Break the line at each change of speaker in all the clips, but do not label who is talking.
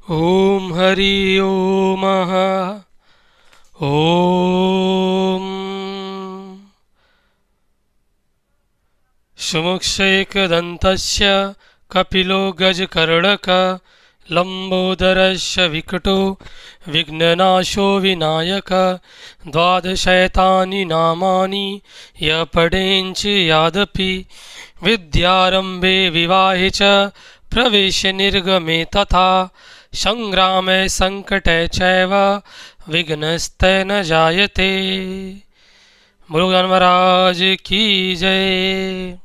ओम हरि ओम ओम सुमुक्षैकदन्तस्य कपिलो गजकर्णक लम्बोदरस्य विकटो विघ्ननाशो विनायक द्वादशैतानि नामानि य पठेञ्च यादपि विद्यारम्भे विवाहे च प्रवेशे निर्गमे तथा संग्रामे संकटे चैव विघ्नस्तैर्न जायते। मुरुगन महाराज की जय।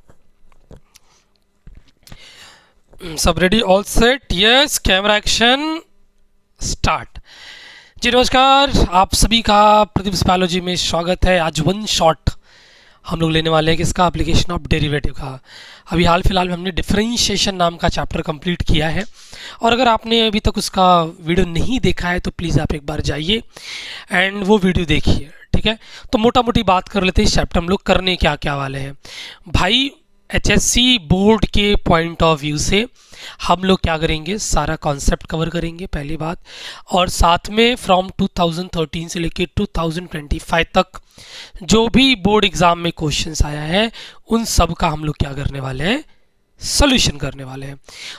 सब ready, all set, yes, camera action, start. जी नमस्कार, आप सभी का प्रतिदिन बायोलॉजी में स्वागत है। आज वन शॉट हम लोग लेने वाले हैं किसका, एप्लीकेशन ऑफ डेरिवेटिव का। अभी हाल फिलहाल में हमने डिफरेंशिएशन नाम का चैप्टर कंप्लीट किया है, और अगर आपने अभी तक उसका वीडियो नहीं देखा है तो प्लीज़ आप एक बार जाइए एंड वो वीडियो देखिए, ठीक है। तो मोटा मोटी बात कर लेते हैं इस चैप्टर हम लोग करने क्या क्या वाले हैं भाई। एचएससी बोर्ड के पॉइंट ऑफ व्यू से हम लोग क्या करेंगे, सारा कॉन्सेप्ट कवर करेंगे पहली बात, और साथ में फ्रॉम 2013 से लेकर 2025 तक जो भी बोर्ड एग्जाम में क्वेश्चंस आया है उन सब का हम लोग क्या करने वाले हैं, सोल्यूशन करने वाले हैं।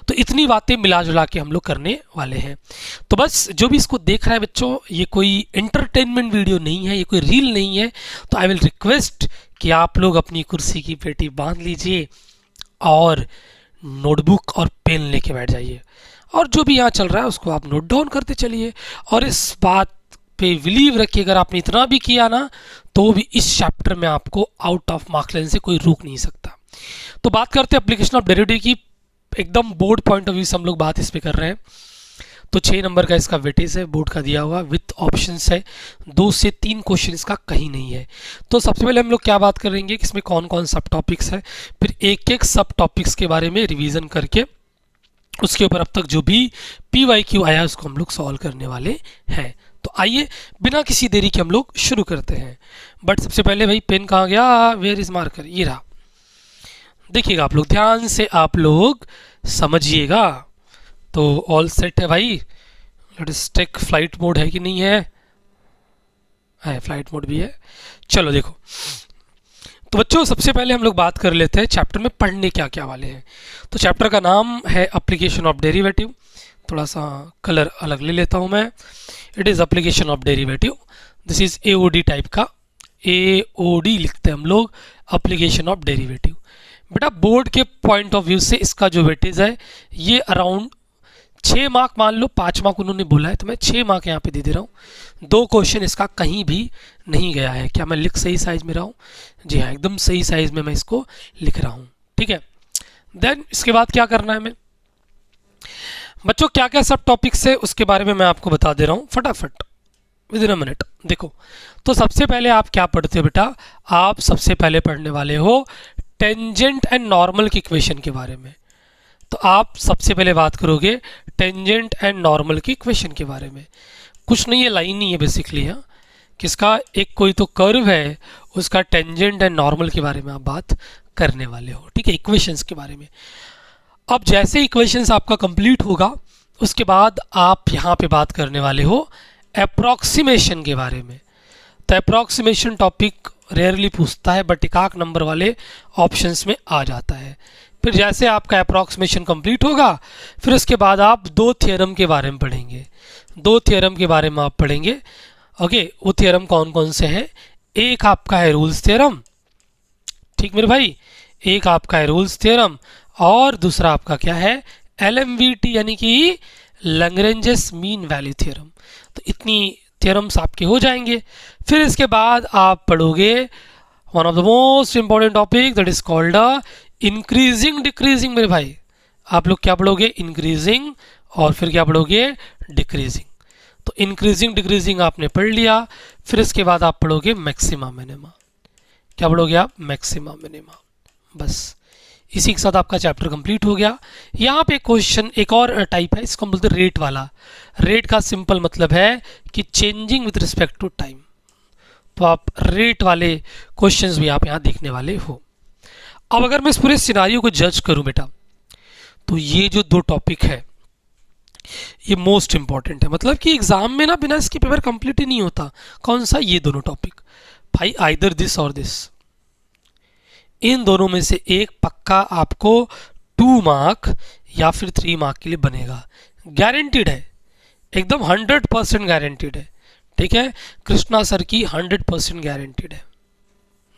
तो इतनी बातें मिला जुला के हम लोग करने वाले हैं। तो बस जो भी इसको देख रहा है बच्चों, ये कोई एंटरटेनमेंट वीडियो नहीं है, ये कोई रील नहीं है। तो आई विल रिक्वेस्ट कि आप लोग अपनी कुर्सी की पेटी बांध लीजिए और नोटबुक और पेन लेके बैठ जाइए, और जो भी यहाँ चल रहा है उसको आप नोट डाउन करते चलिए। और इस बात पे बिलीव रखिए, अगर आपने इतना भी किया ना तो भी इस चैप्टर में आपको आउट ऑफ मार्क्स लेने से कोई रोक नहीं सकता। तो बात करते हैं एप्लीकेशन ऑफ डेरिवेटिव की, एकदम बोर्ड पॉइंट ऑफ व्यू से हम लोग बात इस पे कर रहे हैं। तो 6 नंबर का इसका वेटेज है, बोर्ड का दिया हुआ विथ ऑप्शंस है, 2 से 3 क्वेश्चन इसका कहीं नहीं है। तो सबसे पहले हम लोग क्या बात करेंगे कि इसमें कौन कौन सब टॉपिक्स है, फिर एक एक सब टॉपिक्स के बारे में रिवीजन करके उसके ऊपर अब तक जो भी PYQ आया उसको हम लोग सॉल्व करने वाले हैं। तो आइए बिना किसी देरी के हम लोग शुरू करते हैं। बट सबसे पहले भाई पेन कहाँ गया, वेयर इज मार्कर, ये रहा। देखिएगा आप लोग ध्यान से, आप लोग समझिएगा। तो ऑल सेट है भाई, लेट्स टेक फ्लाइट मोड है कि नहीं है, फ्लाइट मोड भी है। चलो देखो, तो बच्चों सबसे पहले हम लोग बात कर लेते हैं चैप्टर में पढ़ने क्या क्या वाले हैं। तो चैप्टर का नाम है एप्लीकेशन ऑफ डेरिवेटिव, थोड़ा सा कलर अलग ले लेता हूं मैं। It is application of derivative, this is AOD type का, AOD लिखते हैं हम लोग, एप्लीकेशन ऑफ डेरिवेटिव। बेटा बोर्ड के पॉइंट ऑफ व्यू से इसका जो वेटेज है ये अराउंड 6 मार्क, मान लो 5 मार्क उन्होंने बोला है तो मैं 6 मार्क यहाँ पे दे दे रहा हूँ। 2 क्वेश्चन इसका कहीं भी नहीं गया है। क्या मैं लिख सही साइज में रहा हूँ? जी हाँ, एकदम सही साइज में मैं इसको लिख रहा हूँ, ठीक है। देन इसके बाद क्या करना है हमें बच्चों, क्या क्या सब टॉपिक्स है उसके बारे में मैं आपको बता दे रहा हूँ फटाफट, विद इन अ मिनट। देखो, तो सबसे पहले आप क्या पढ़ते हो बेटा, आप सबसे पहले पढ़ने वाले हो टेंजेंट एंड नॉर्मल की इक्वेशन के बारे में। तो आप सबसे पहले बात करोगे टेंजेंट एंड नॉर्मल की इक्वेशन के बारे में। कुछ नहीं है, लाइन नहीं है बेसिकली, हाँ, किसका, एक कोई तो कर्व है उसका टेंजेंट एंड नॉर्मल के बारे में आप बात करने वाले हो, ठीक है, इक्वेशंस के बारे में। अब जैसे इक्वेशंस आपका कंप्लीट होगा उसके बाद आप यहाँ पे बात करने वाले हो अप्रॉक्सीमेशन के बारे में। तो अप्रॉक्सीमेशन टॉपिक रेयरली पूछता है बट एक नंबर वाले ऑप्शंस में आ जाता है। फिर जैसे आपका अप्रॉक्सीमेशन कंप्लीट होगा फिर उसके बाद आप 2 थ्योरम के बारे में पढ़ेंगे, 2 थ्योरम के बारे में आप पढ़ेंगे। ओके, वो थ्योरम कौन कौन से हैं, एक आपका है रूल्स थ्योरम, ठीक मेरे भाई, एक आपका है रूल्स थ्योरम, और दूसरा आपका क्या है, LMVT यानी कि लैग्रेंजेस मीन वैल्यू थ्योरम। तो इतनी थ्योरम्स आपके हो जाएंगे। फिर इसके बाद आप पढ़ोगे one of the most important topic that is called increasing decreasing. मेरे भाई आप लोग क्या पढ़ोगे, इंक्रीजिंग, और फिर क्या पढ़ोगे, डिक्रीजिंग। तो इंक्रीजिंग डिक्रीजिंग आपने पढ़ लिया। फिर इसके बाद आप पढ़ोगे मैक्सिमा मिनिमा। क्या पढ़ोगे आप, मैक्सिमा मिनिमा। बस इसी के साथ आपका चैप्टर कंप्लीट हो गया। यहाँ पे क्वेश्चन एक और टाइप है, इसको हम बोलते हैं रेट वाला। रेट का सिंपल मतलब है कि changing with respect to time. तो आप रेट वाले क्वेश्चंस भी आप यहाँ देखने वाले हो। अब अगर मैं इस पूरे सिनारियो को जज करूं बेटा, तो ये जो 2 टॉपिक है ये मोस्ट इंपॉर्टेंट है, मतलब कि एग्जाम में ना बिना इसके पेपर कंप्लीट ही नहीं होता। कौन सा? ये दोनों टॉपिक भाई, आइदर दिस और दिस, इन दोनों में से एक पक्का आपको 2 मार्क या फिर 3 मार्क के लिए बनेगा, गारंटीड है, एकदम 100% गारंटीड है। ठीक है, कृष्णा सर की 100% गारंटीड है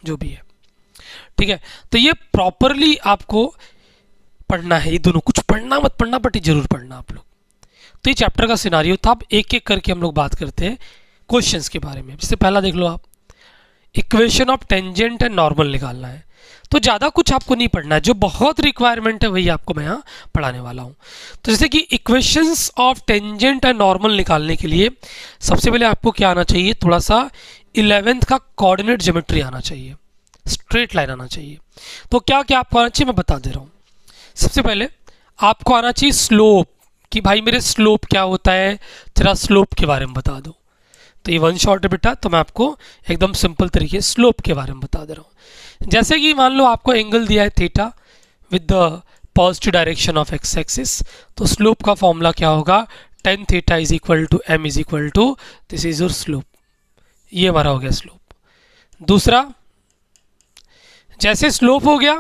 जो भी है। ठीक है, तो ये प्रॉपरली आपको पढ़ना है, ये दोनों, कुछ पढ़ना मत पढ़ना बट ये जरूर पढ़ना आप लोग। तो ये चैप्टर का सिनारियो था। अब एक एक करके हम लोग बात करते हैं क्वेश्चंस के बारे में। जैसे पहला देख लो आप, equation of tangent and normal निकालना है। तो ज़्यादा कुछ आपको नहीं पढ़ना है, जो बहुत रिक्वायरमेंट है वही आपको मैं यहाँ पढ़ाने वाला हूँ। तो जैसे कि equations of tangent and normal निकालने के लिए सबसे पहले आपको क्या आना चाहिए, थोड़ा सा 11th का कोऑर्डिनेट ज्योमेट्री आना चाहिए, स्ट्रेट लाइन आना चाहिए। तो क्या क्या आपको आना चाहिए मैं बता दे रहा हूँ। सबसे पहले आपको आना चाहिए स्लोप, कि भाई मेरे स्लोप क्या होता है, जरा स्लोप के बारे में बता दो। तो ये वन शॉट है बेटा, तो मैं आपको एकदम सिंपल तरीके से स्लोप के बारे में बता दे रहा हूँ। जैसे कि मान लो आपको एंगल दिया है theta with the positive direction of x axis, तो स्लोप का फॉर्मूला क्या होगा, tan theta is equal to m is equal to, this is your slope. ये हमारा हो गया स्लोप। दूसरा, जैसे स्लोप हो गया,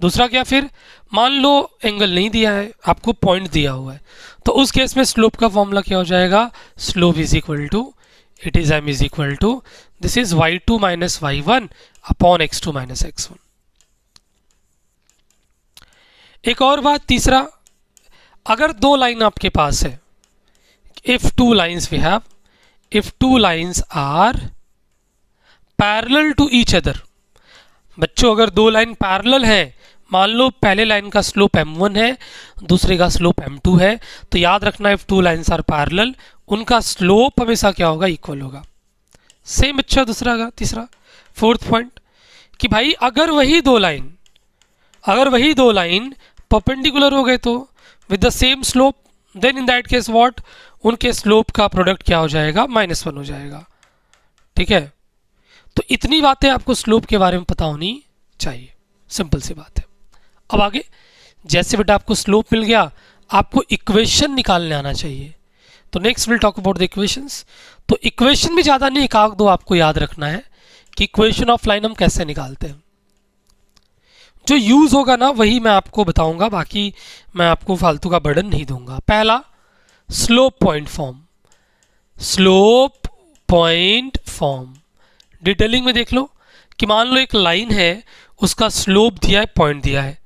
दूसरा क्या, फिर मान लो एंगल नहीं दिया है आपको, पॉइंट दिया हुआ है, तो उस केस में स्लोप का फॉर्मूला क्या हो जाएगा, slope is equal to, it is m is equal to, this is y2 minus y1 upon x2 minus x1। एक और बात, तीसरा, अगर दो लाइन आपके पास है, if two lines we have, if two lines are parallel to each other. बच्चों अगर दो लाइन पैरेलल है, मान लो पहले लाइन का स्लोप m1 है, दूसरे का स्लोप m2 है, तो याद रखना if two lines are parallel, उनका स्लोप हमेशा क्या होगा, इक्वल होगा। सेम अच्छा दूसरा का, तीसरा, फोर्थ पॉइंट, कि भाई अगर वही दो लाइन परपेंडिकुलर हो गए तो with the same slope, then in that case what, उनके स्लोप का प्रोडक्ट क्या हो जाएगा, -1 हो जाएगा। ठीक है, तो इतनी बातें आपको स्लोप के बारे में पता होनी चाहिए, सिंपल सी बात है। अब आगे, जैसे बेटा आपको स्लोप मिल गया, आपको इक्वेशन निकालने आना चाहिए। तो next will talk about the equations. तो इक्वेशन भी ज़्यादा नहीं, एक आध दो आपको याद रखना है कि इक्वेशन ऑफ लाइन हम कैसे निकालते हैं। जो यूज़ होगा ना वही मैं आपको बताऊंगा, बाकी मैं आपको फालतू का बर्डन नहीं दूंगा। पहला, slope point form, slope point form. Detailing में देख लो कि मान लो एक लाइन है, उसका स्लोप दिया है, पॉइंट दिया है,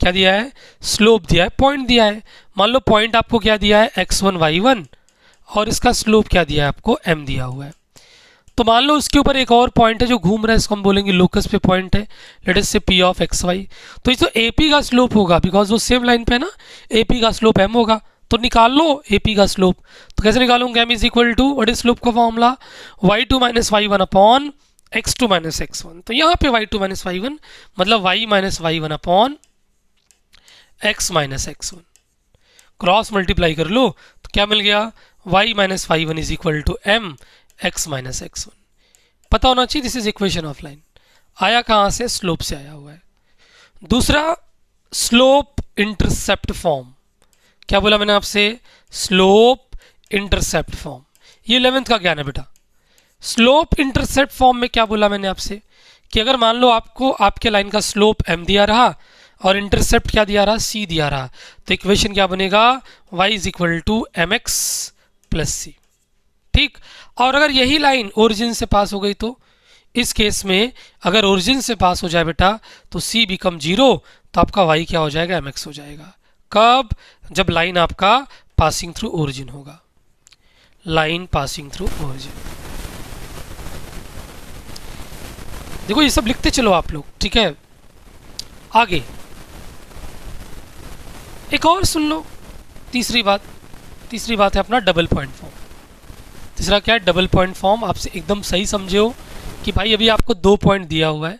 क्या दिया है, स्लोप दिया है, पॉइंट दिया है। मान लो पॉइंट आपको क्या दिया है, x1 y1, और इसका स्लोप क्या दिया है आपको, m दिया हुआ है। तो मान लो उसके ऊपर एक और पॉइंट है जो घूम रहा है, इसको हम बोलेंगे लोकस पे पॉइंट है, लेट अस से p ऑफ xy। तो ये तो AP का स्लोप होगा, बिकॉज वो सेम लाइन पे है ना, AP का स्लोप m होगा, तो निकाल लो AP का स्लोप। तो कैसे निकालूंगा, m is equal to, what is slope का formula, y2 minus y1 upon x2 minus x1। तो यहाँ पे y2 माइनस y1 मतलब y minus y1 upon x minus x1, cross multiply कर लो तो क्या मिल गया, y minus y1 is equal to m x minus x1। पता होना चाहिए, this is equation of line. आया कहाँ से, स्लोप से आया हुआ है। दूसरा, स्लोप इंटरसेप्ट फॉर्म। क्या बोला मैंने आपसे, स्लोप इंटरसेप्ट फॉर्म। ये 11th का ज्ञान है बेटा। स्लोप इंटरसेप्ट फॉर्म में क्या बोला मैंने आपसे, कि अगर मान लो आपको आपके लाइन का स्लोप m दिया रहा और इंटरसेप्ट क्या दिया रहा, c दिया रहा, तो इक्वेशन क्या बनेगा, y is equal to mx plus c। ठीक, और अगर यही लाइन ओरिजिन से पास हो गई तो इस केस में अगर ओरिजिन से पास हो जाए बेटा तो c बिकम 0, तो आपका y क्या हो जाएगा, mx हो जाएगा। कब, जब लाइन आपका पासिंग थ्रू ओरिजिन होगा, लाइन पासिंग थ्रू ओरिजिन। देखो ये सब लिखते चलो आप लोग, ठीक है। आगे एक और सुन लो, तीसरी बात है अपना डबल पॉइंट फॉर्म। तीसरा क्या है, डबल पॉइंट फॉर्म। आपसे एकदम सही समझे हो कि भाई अभी आपको 2 पॉइंट दिया हुआ है।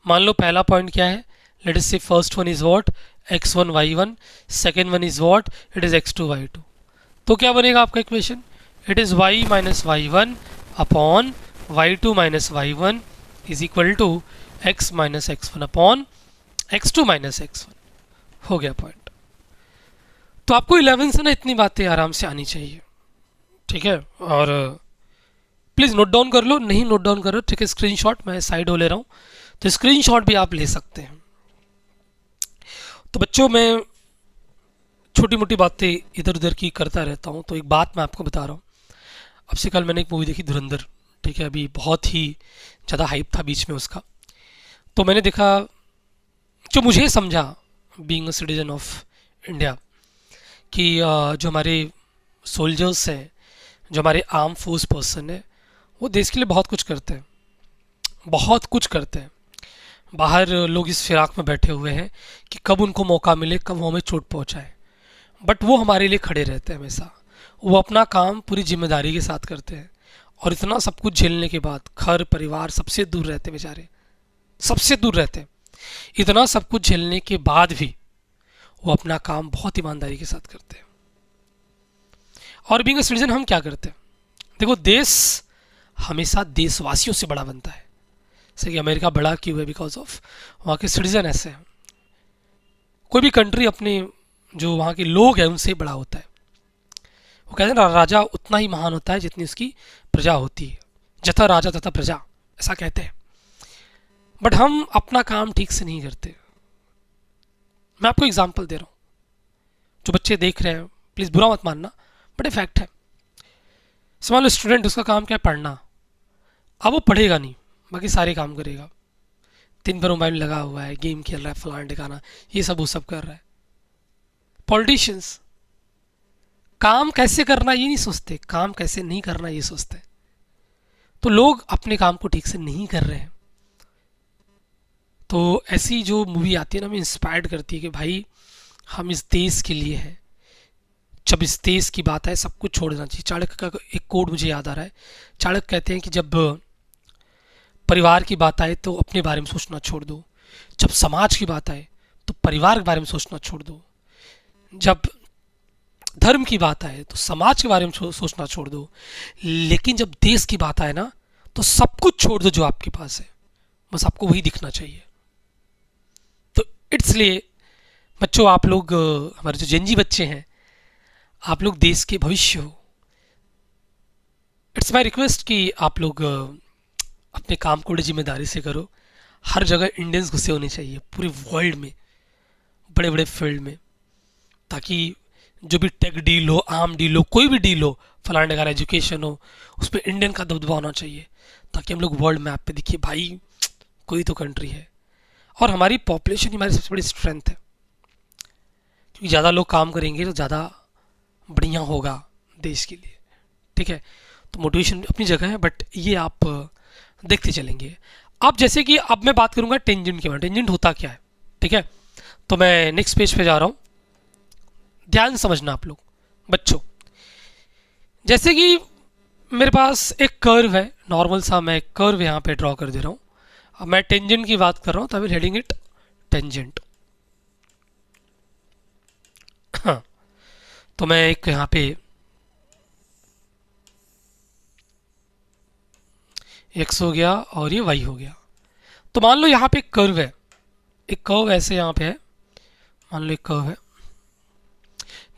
मान लो पहला पॉइंट क्या है, let us say first one is what, x1 y1, second one is what, it is x2 y2। तो क्या बनेगा आपका equation, it is y minus y1 upon y2 minus y1 is equal to x minus x1 upon x2 minus x1। हो गया point. तो आपको 11 से ना इतनी बातें आराम से आनी चाहिए, ठीक है। और प्लीज़ नोट डाउन कर लो, नहीं नोट डाउन करो ठीक है, स्क्रीनशॉट मैं साइड हो ले रहा हूँ, तो स्क्रीनशॉट भी आप ले सकते हैं। तो बच्चों, मैं छोटी मोटी बातें इधर उधर की करता रहता हूँ, तो एक बात मैं आपको बता रहा हूँ। अब से कल मैंने एक मूवी देखी धुरंधर, ठीक है, अभी बहुत ही ज़्यादा हाइप था बीच में उसका। तो मैंने देखा, जो मुझे समझा being a citizen of India, कि जो हमारे सोल्जर्स हैं, जो हमारे आर्म फोर्स पर्सन है, वो देश के लिए बहुत कुछ करते हैं, बहुत कुछ करते हैं। बाहर लोग इस फिराक में बैठे हुए हैं कि कब उनको मौका मिले, कब वो हमें चोट पहुंचाए, बट वो हमारे लिए खड़े रहते हैं हमेशा। वो अपना काम पूरी जिम्मेदारी के साथ करते हैं, और इतना सब कुछ झेलने के बाद घर परिवार सबसे दूर रहते हैं बेचारे, सबसे दूर रहते हैं। इतना सब कुछ झेलने के बाद भी वो अपना काम बहुत ईमानदारी के साथ करते हैं। और बीइंग अ सिटीजन हम क्या करते हैं? देखो, देश हमेशा देशवासियों से बड़ा बनता है। जैसे कि अमेरिका बड़ा क्यों है? बिकॉज ऑफ वहाँ के सिटीजन ऐसे हैं। कोई भी कंट्री अपने जो वहाँ के लोग हैं उनसे बड़ा होता है। वो कहते हैं ना, राजा उतना ही महान होता है जितनी उसकी प्रजा होती है। जथा राजा तथा प्रजा, ऐसा कहते हैं। बट हम अपना काम ठीक से नहीं करते। मैं आपको एग्जांपल दे रहा हूँ, जो बच्चे देख रहे हैं प्लीज़ बुरा मत मानना, बट ये फैक्ट है। समझ लो स्टूडेंट, उसका काम क्या है? पढ़ना। अब वो पढ़ेगा नहीं, बाकी सारे काम करेगा। दिन भर मोबाइल लगा हुआ है, गेम खेल रहा है, फलाना ठिकाना, ये सब वो सब कर रहा है। पॉलिटिशियंस काम कैसे करना ये नहीं सोचते, काम कैसे नहीं करना ये सोचते। तो लोग अपने काम को ठीक से नहीं कर रहे हैं। तो ऐसी जो मूवी आती है ना, हमें इंस्पायर्ड करती है कि भाई हम इस देश के लिए हैं। जब इस देश की बात है, सब कुछ छोड़ देना चाहिए। चाणक्य का एक कोड मुझे याद आ रहा है। चाणक्य कहते हैं कि जब परिवार की बात आए तो अपने बारे में सोचना छोड़ दो, जब समाज की बात आए तो परिवार के बारे में सोचना छोड़ दो, जब धर्म की बात आए तो समाज के बारे में सोचना छोड़ दो, लेकिन जब देश की बात आए ना तो सब कुछ छोड़ दो जो आपके पास है, बस आपको वही दिखना चाहिए। तो इसलिए बच्चों, आप लोग हमारे जो जेनजी बच्चे हैं, आप लोग देश के भविष्य हो। इट्स माई रिक्वेस्ट कि आप लोग अपने काम को बड़ी जिम्मेदारी से करो। हर जगह इंडियंस घुसे होने चाहिए, पूरे वर्ल्ड में, बड़े बड़े फील्ड में, ताकि जो भी टेक डील हो, आर्म डील हो, कोई भी डील हो, फलाने का एजुकेशन हो, उस पर इंडियन का दबदबा होना चाहिए, ताकि हम लोग वर्ल्ड मैप पे दिखिए भाई कोई तो कंट्री है। और हमारी पॉपुलेशन हमारी सबसे बड़ी स्ट्रेंथ है, क्योंकि ज़्यादा लोग काम करेंगे तो ज़्यादा बढ़िया होगा देश के लिए, ठीक है। तो मोटिवेशन अपनी जगह है, बट ये आप देखते चलेंगे। अब जैसे कि अब मैं बात करूंगा टेंजेंट के बारे में। टेंजेंट होता क्या है, ठीक है। तो मैं नेक्स्ट पेज पे जा रहा हूँ, ध्यान से समझना आप लोग बच्चों। जैसे कि मेरे पास एक कर्व है, नॉर्मल सा मैं एक कर्व यहाँ पे ड्रॉ कर दे रहा हूँ। अब मैं टेंजेंट की बात कर रहा हूँ, तो I will heading it tangent. हाँ, तो मैं एक यहाँ पे x हो गया और ये y हो गया। तो मान लो यहाँ पे एक कर्व है, एक कर्व ऐसे यहाँ पे है, मान लो एक कर्व है,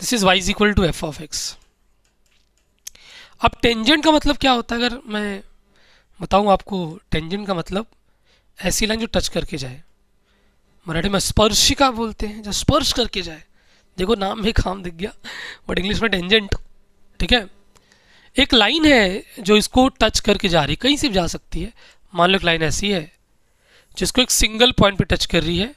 this is y is equal to F of x. अब टेंजेंट का मतलब क्या होता है? अगर मैं बताऊँ आपको, टेंजेंट का मतलब ऐसी लाइन जो टच करके जाए। मराठी में स्पर्शिका बोलते हैं, जो स्पर्श करके जाए। देखो नाम में काम दिख गया, बट इंग्लिश में टेंजेंट, ठीक है। एक लाइन है जो इसको टच करके जा रही है, कहीं से भी जा सकती है। मान लो एक लाइन ऐसी है जिसको एक सिंगल पॉइंट पे टच कर रही है।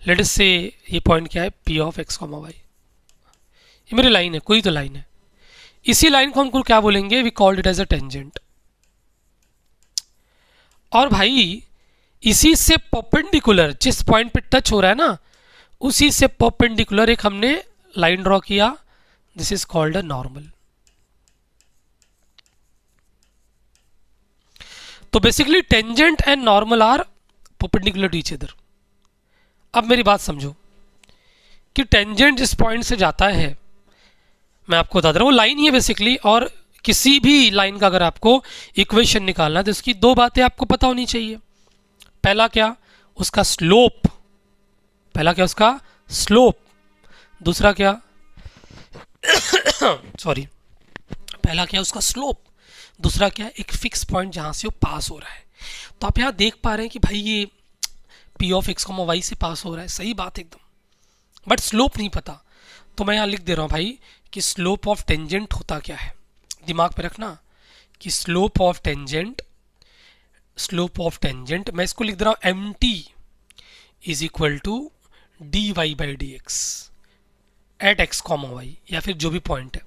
लेट अस से ये पॉइंट क्या है? P of x comma y. ये मेरी लाइन है, कोई तो लाइन है। इसी लाइन को हमको क्या बोलेंगे? We called it as a tangent. और भाई इसी से परपेंडिकुलर जिस पॉइंट पे टच हो रहा है ना, उसी से परपेंडिकुलर एक हमने लाइन ड्रॉ किया, this is called a normal. तो basically tangent and normal are perpendicular to each other. अब मेरी बात समझो कि टेंजेंट जिस पॉइंट से जाता है, मैं आपको बता दे रहा हूँ, लाइन ही है बेसिकली। और किसी भी लाइन का अगर आपको इक्वेशन निकालना है तो उसकी दो बातें आपको पता होनी चाहिए। पहला क्या? उसका स्लोप। पहला क्या? उसका स्लोप। दूसरा क्या? सॉरी, पहला क्या है उसका स्लोप, दूसरा क्या है एक फिक्स पॉइंट जहाँ से वो पास हो रहा है। तो आप यहाँ देख पा रहे हैं कि भाई ये P of x comma y से पास हो रहा है, सही बात एकदम, बट स्लोप नहीं पता। तो मैं यहाँ लिख दे रहा हूँ भाई कि स्लोप ऑफ टेंजेंट होता क्या है, दिमाग पे रखना कि slope of tangent, slope of tangent मैं इसको लिख दे रहा हूँ m t is equal to d y by d x at x comma y, या फिर जो भी पॉइंट है,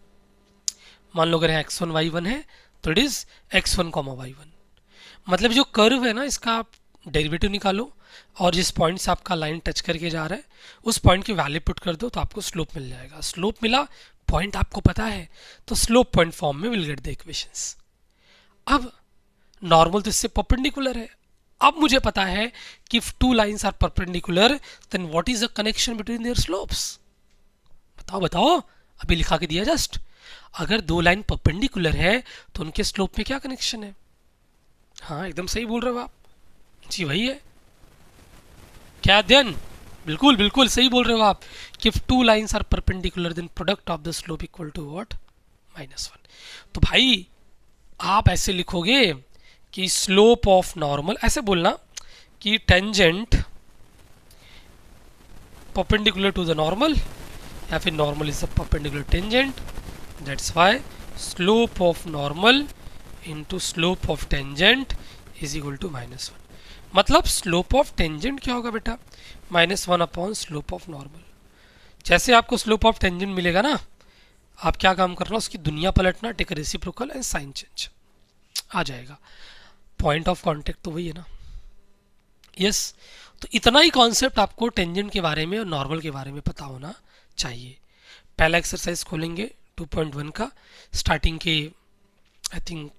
मान लो अगर एक्स वन वाई वन है तो it is x one comma y one. मतलब जो कर्व है ना इसका आप डेरिवेटिव निकालो और जिस पॉइंट से आपका लाइन टच करके जा रहा है उस पॉइंट की वैल्यू पुट कर दो तो आपको स्लोप मिल जाएगा। स्लोप मिला, पॉइंट आपको पता है, तो स्लोप पॉइंट फॉर्म में विल गेट द इक्वेशंस। अब नॉर्मल तो इससे परपेंडिकुलर है। अब मुझे पता है कि if two lines are perpendicular then what is the connection between their slopes. बताओ बताओ, अभी लिखा के दिया जस्ट। अगर दो लाइन परपेंडिकुलर है तो उनके स्लोप में क्या कनेक्शन है? हाँ एकदम सही बोल रहे हो आप जी, वही है। क्या अध्ययन? बिल्कुल बिल्कुल सही बोल रहे हो आप कि if two lines are perpendicular then product of the slope equal to what, -1। तो भाई आप ऐसे लिखोगे कि स्लोप ऑफ नॉर्मल, ऐसे बोलना कि tangent perpendicular to the normal, या फिर normal is the perpendicular tangent, that's why slope of normal into slope of tangent is equal to -1। मतलब स्लोप ऑफ टेंजेंट क्या होगा बेटा? -1 अपॉन स्लोप ऑफ नॉर्मल। जैसे आपको स्लोप ऑफ टेंजेंट मिलेगा ना, आप क्या काम करना, उसकी दुनिया पलटना, take reciprocal and sign change, आ जाएगा। पॉइंट ऑफ कांटेक्ट तो वही है ना। यस, तो इतना ही कॉन्सेप्ट आपको टेंजेंट के बारे में और नॉर्मल के बारे में पता होना चाहिए। पहला एक्सरसाइज खोलेंगे 2.1 का, स्टार्टिंग के आई थिंक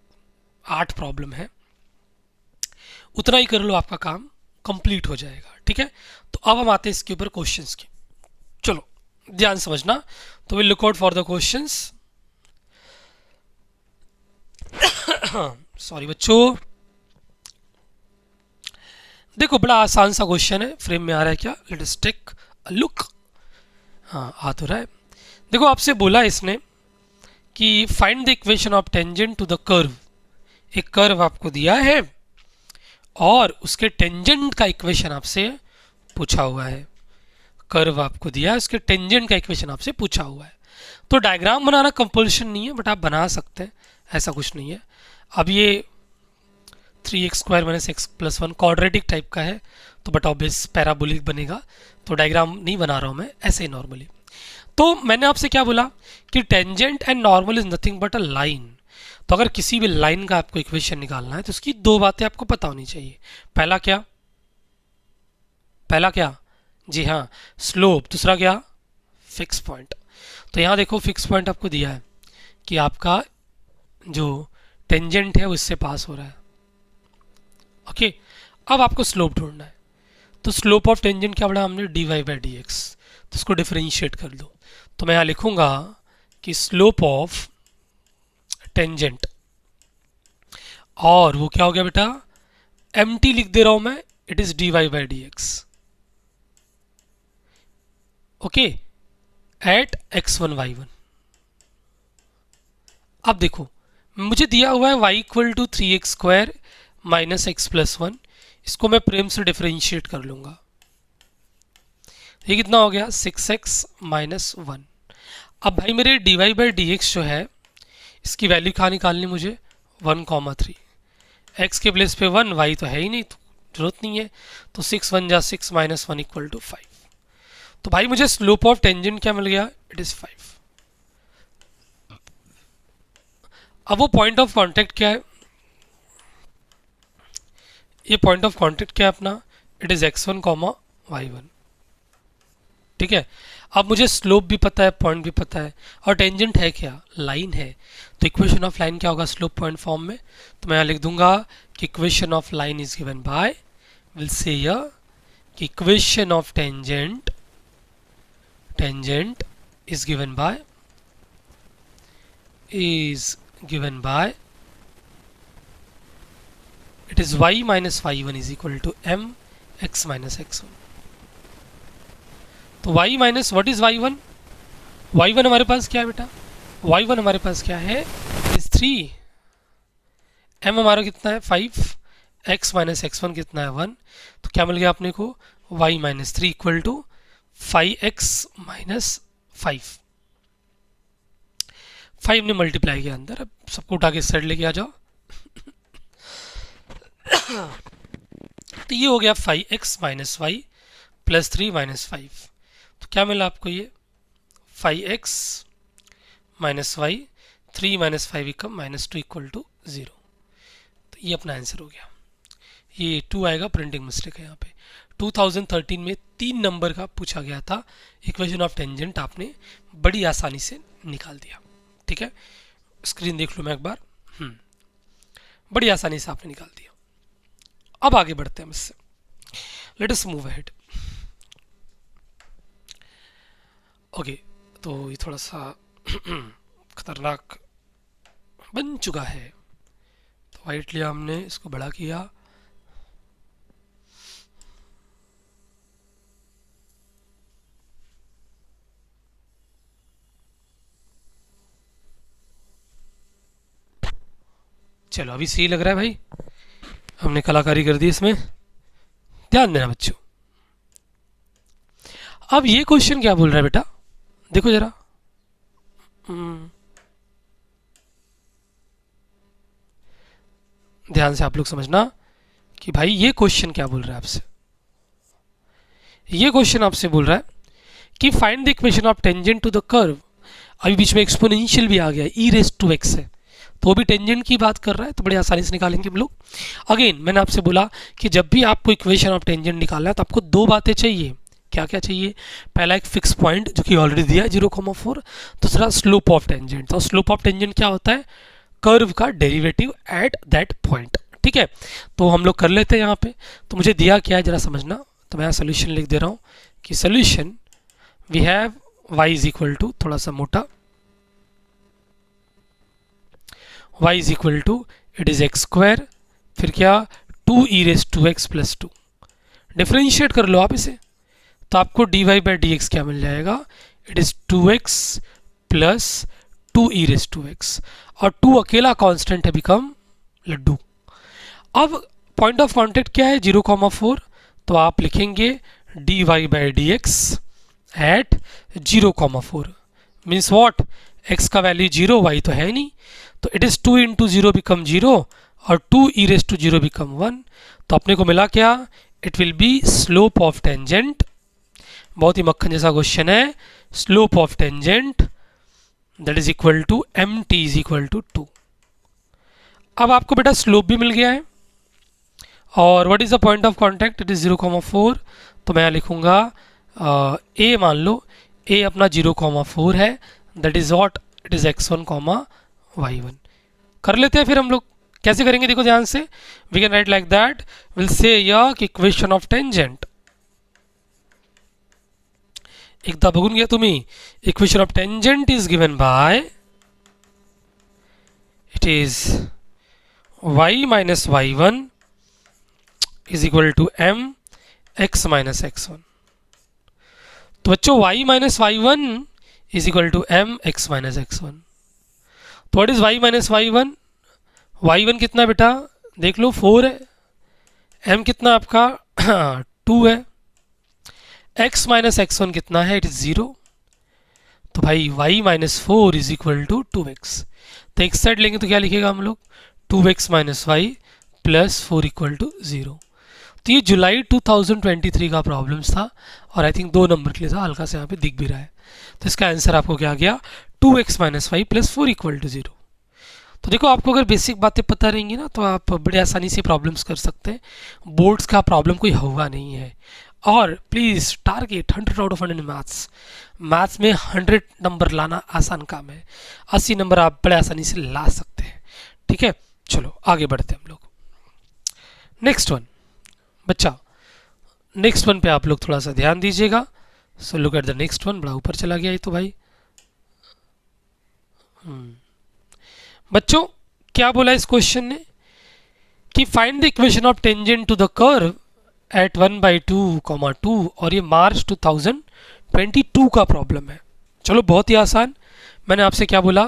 8 प्रॉब्लम है, उतना ही कर लो, आपका काम कंप्लीट हो जाएगा। ठीक है, तो अब हम आते हैं इसके ऊपर क्वेश्चंस के। चलो ध्यान समझना, तो will look out for the questions. Sorry बच्चों, देखो बड़ा आसान सा क्वेश्चन है, फ्रेम में आ रहा है क्या? Let us take a look. हाँ आ तो रहा है। देखो आपसे बोला इसने कि find the equation of tangent to the curve. एक कर्व आपको दिया है और उसके टेंजेंट का इक्वेशन आपसे पूछा हुआ है। कर्व आपको दिया है, उसके टेंजेंट का इक्वेशन आपसे पूछा हुआ है। तो डायग्राम बनाना कंपल्शन नहीं है, बट आप बना सकते हैं, ऐसा कुछ नहीं है। अब ये 3x² - x+1 क्वाड्रेटिक टाइप का है, तो बट ऑब्वियस पैराबोलिक बनेगा, तो डायग्राम नहीं बना रहा हूँ मैं, ऐसे ही नॉर्मली। तो मैंने आपसे क्या बोला कि tangent and normal is nothing but a line. तो अगर किसी भी लाइन का आपको इक्वेशन निकालना है तो उसकी दो बातें आपको पता होनी चाहिए। पहला क्या? पहला क्या? जी हाँ, स्लोप। दूसरा क्या? Fix point. तो यहाँ देखो फिक्स पॉइंट आपको दिया है कि आपका जो टेंजेंट है वो इससे पास हो रहा है। ओके, अब आपको स्लोप ढूंढना है। तो स्लोप ऑफ टेंजेंट क्या पढ़ा हमने? dy/dx। तो इसको डिफरेंशिएट कर दो। तो मैं यहाँ लिखूंगा कि स्लोप ऑफ टेंजेंट, और वो क्या हो गया बेटा? mt लिख दे रहा हूं मैं, it is dy/dx। Okay, eight x1 y1। अब देखो मुझे दिया हुआ है y = 3x² - x+1। इसको मैं प्रेम से डिफरेंशिएट कर लूंगा। ये कितना हो गया? 6x - 1। अब भाई मेरे dy/dx जो है इसकी वैल्यू कहाँ निकालनी मुझे? 1,3। x के प्लेस पे 1, y तो है ही नहीं, तो जरूरत नहीं है। तो 6 1 जा 6 - 1 = 5। तो भाई मुझे स्लोप ऑफ टेंजेंट क्या मिल गया? It is 5। अब वो पॉइंट ऑफ कांटेक्ट क्या है? ये पॉइंट ऑफ कांटेक्ट क्या है अपना? It is x1, y1। ठीक है, अब मुझे स्लोप भी पता है, पॉइंट भी पता है, और टेंजेंट है क्या? लाइन है। तो इक्वेशन ऑफ लाइन क्या होगा स्लोप पॉइंट फॉर्म में? तो मैं यहाँ लिख दूंगा कि equation of line is given by, will say कि equation of tangent is given by it is y minus y1 is equal to m x minus x1। तो y minus what is y1? y1 हमारे पास क्या है बेटा? y1 हमारे पास क्या है, is 3, m हमारा कितना है 5, x माइनस x1 कितना है 1, तो क्या मिल गया अपने को, y minus 3 equal to 5x minus 5 ने मल्टीप्लाई किया अंदर। अब सबको उठा के इस साइड लेके आ जाओ। तो ये हो गया 5x minus y plus 3 minus 5, तो क्या मिला आपको ये 5x minus y, 3 minus 5 equal minus 2 equal to 0। तो ये अपना आंसर हो गया। ये 2 आएगा, प्रिंटिंग मिस्टेक है यहाँ पे। 2013 में 3 नंबर का पूछा गया था, इक्वेशन ऑफ टेंजेंट आपने बड़ी आसानी से निकाल दिया। ठीक है, स्क्रीन देख लो मैं एक बार। बड़ी आसानी से आपने निकाल दिया। अब आगे बढ़ते हैं इससे। Let us move ahead. Okay, तो ये थोड़ा सा खतरनाक बन चुका है, तो वाइट लिया हमने, इसको बड़ा किया। चलो अभी सही लग रहा है भाई, हमने कलाकारी कर दी इसमें, ध्यान देना बच्चों। अब ये क्वेश्चन क्या बोल रहा है बेटा, देखो जरा। ध्यान से आप लोग समझना कि भाई ये क्वेश्चन क्या बोल रहा है आपसे। ये क्वेश्चन आपसे बोल रहा है कि find the equation of tangent to the curve. अभी बीच में एक्सपोनेंशियल भी आ गया, ई रेस टू एक्स है, तो भी टेंजेंट की बात कर रहा है, तो बड़ी आसानी से निकालेंगे हम लोग। अगेन मैंने आपसे बोला कि जब भी आपको इक्वेशन ऑफ टेंजेंट निकालना है तो आपको दो बातें चाहिए। क्या क्या चाहिए, पहला एक फिक्स पॉइंट जो कि ऑलरेडी दिया है 0,4, दूसरा स्लोप ऑफ टेंजेंट। तो स्लोप ऑफ टेंजेंट क्या होता है, कर्व का डेरिवेटिव एट दैट पॉइंट। ठीक है, तो हम लोग कर लेते हैं यहाँ पे। तो मुझे दिया क्या है जरा समझना, तो मैं सोल्यूशन लिख दे रहा हूँ कि solution we have y is equal to, थोड़ा सा मोटा, y is equal to it is x square, फिर क्या 2 e raise to x plus 2। Differentiate कर लो आप इसे, तो आपको dy बाई डी एक्स क्या मिल जाएगा, it is 2x plus 2 e raise to x, और 2 अकेला कांस्टेंट है, बिकम लड्डू। अब पॉइंट ऑफ कॉन्टेक्ट क्या है 0,4, तो आप लिखेंगे dy by d x at 0,4 means what, x का वैल्यू 0, y तो है नहीं, तो इट इज 2 इंटू 0 बिकम 0 और 2 ई रेस टू 0 बिकम 1। तो अपने को मिला क्या, it will be slope of tangent. बहुत ही मक्खन जैसा क्वेश्चन है, slope of tangent that is equal to m t is equal to 2। अब आपको बेटा स्लोप भी मिल गया है, और what is the point of contact, it is 0,4, तो मैं लिखूंगा ए, मान लो ए अपना 0,4 है, that is what, it is x1 y1। कर लेते हैं फिर हम लोग, कैसे करेंगे देखो ध्यान से। We can write like that, will say equation of tangent, एकदा बघून घ्या तुम्ही, equation of tangent is given by, it is y minus y1 is equal to m x minus x1। तो बच्चों y minus y1 is equal to m x minus x1। तो what is y minus y1, y1 कितना बेटा देख लो 4 है, m कितना आपका 2 है, x माइनस x1 कितना है, इट इज 0। तो भाई y minus 4 is equal to 2x। तो एक साइड लेंगे तो क्या लिखेगा हम लोग, 2x minus y plus 4 equal to 0। तो ये जुलाई 2023 का प्रॉब्लम्स था, और आई थिंक 2 नंबर के लिए था, हल्का से यहाँ पे दिख भी रहा है। तो इसका आंसर आपको क्या आ गया, 2x minus y plus 4 equal to 0। तो देखो आपको अगर बेसिक बातें पता रहेंगी ना, तो आप बड़े आसानी से प्रॉब्लम्स कर सकते हैं। बोर्ड्स का प्रॉब्लम कोई होगा नहीं है। और please target 100 out of 100 in maths. Maths में 100 नंबर लाना आसान काम है, 80 नंबर आप बड़े आसानी से ला सकते हैं। ठीक है, चलो आगे बढ़ते हैं हम लोग। नेक्स्ट वन बच्चा, नेक्स्ट वन पे आप लोग थोड़ा सा ध्यान दीजिएगा। So look at the next one, बड़ा ऊपर चला गया ये तो भाई। बच्चों क्या बोला इस क्वेश्चन ने कि find the equation of tangent to the curve at 1/2, और ये मार्च 2022 का प्रॉब्लम है। चलो बहुत ही आसान, मैंने आपसे क्या बोला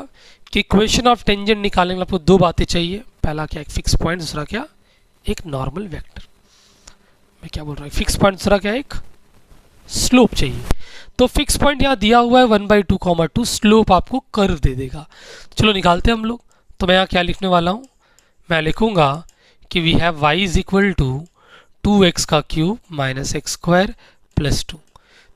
कि इक्वेशन ऑफ टेंजेंट निकालने के लिए आपको दो बातें चाहिए। पहला क्या, एक फिक्स पॉइंट, दूसरा क्या, एक नॉर्मल वेक्टर। मैं क्या बोल रहा हूँ, फिक्स पॉइंट, दूसरा क्या, एक स्लोप चाहिए। तो फिक्स पॉइंट यहाँ दिया हुआ है 1/2, स्लोप आपको कर्व दे देगा। चलो निकालते हैं हम लोग। तो मैं यहाँ क्या लिखने वाला हूँ, मैं लिखूंगा कि we have y is equal to 2x का cube minus x square plus 2।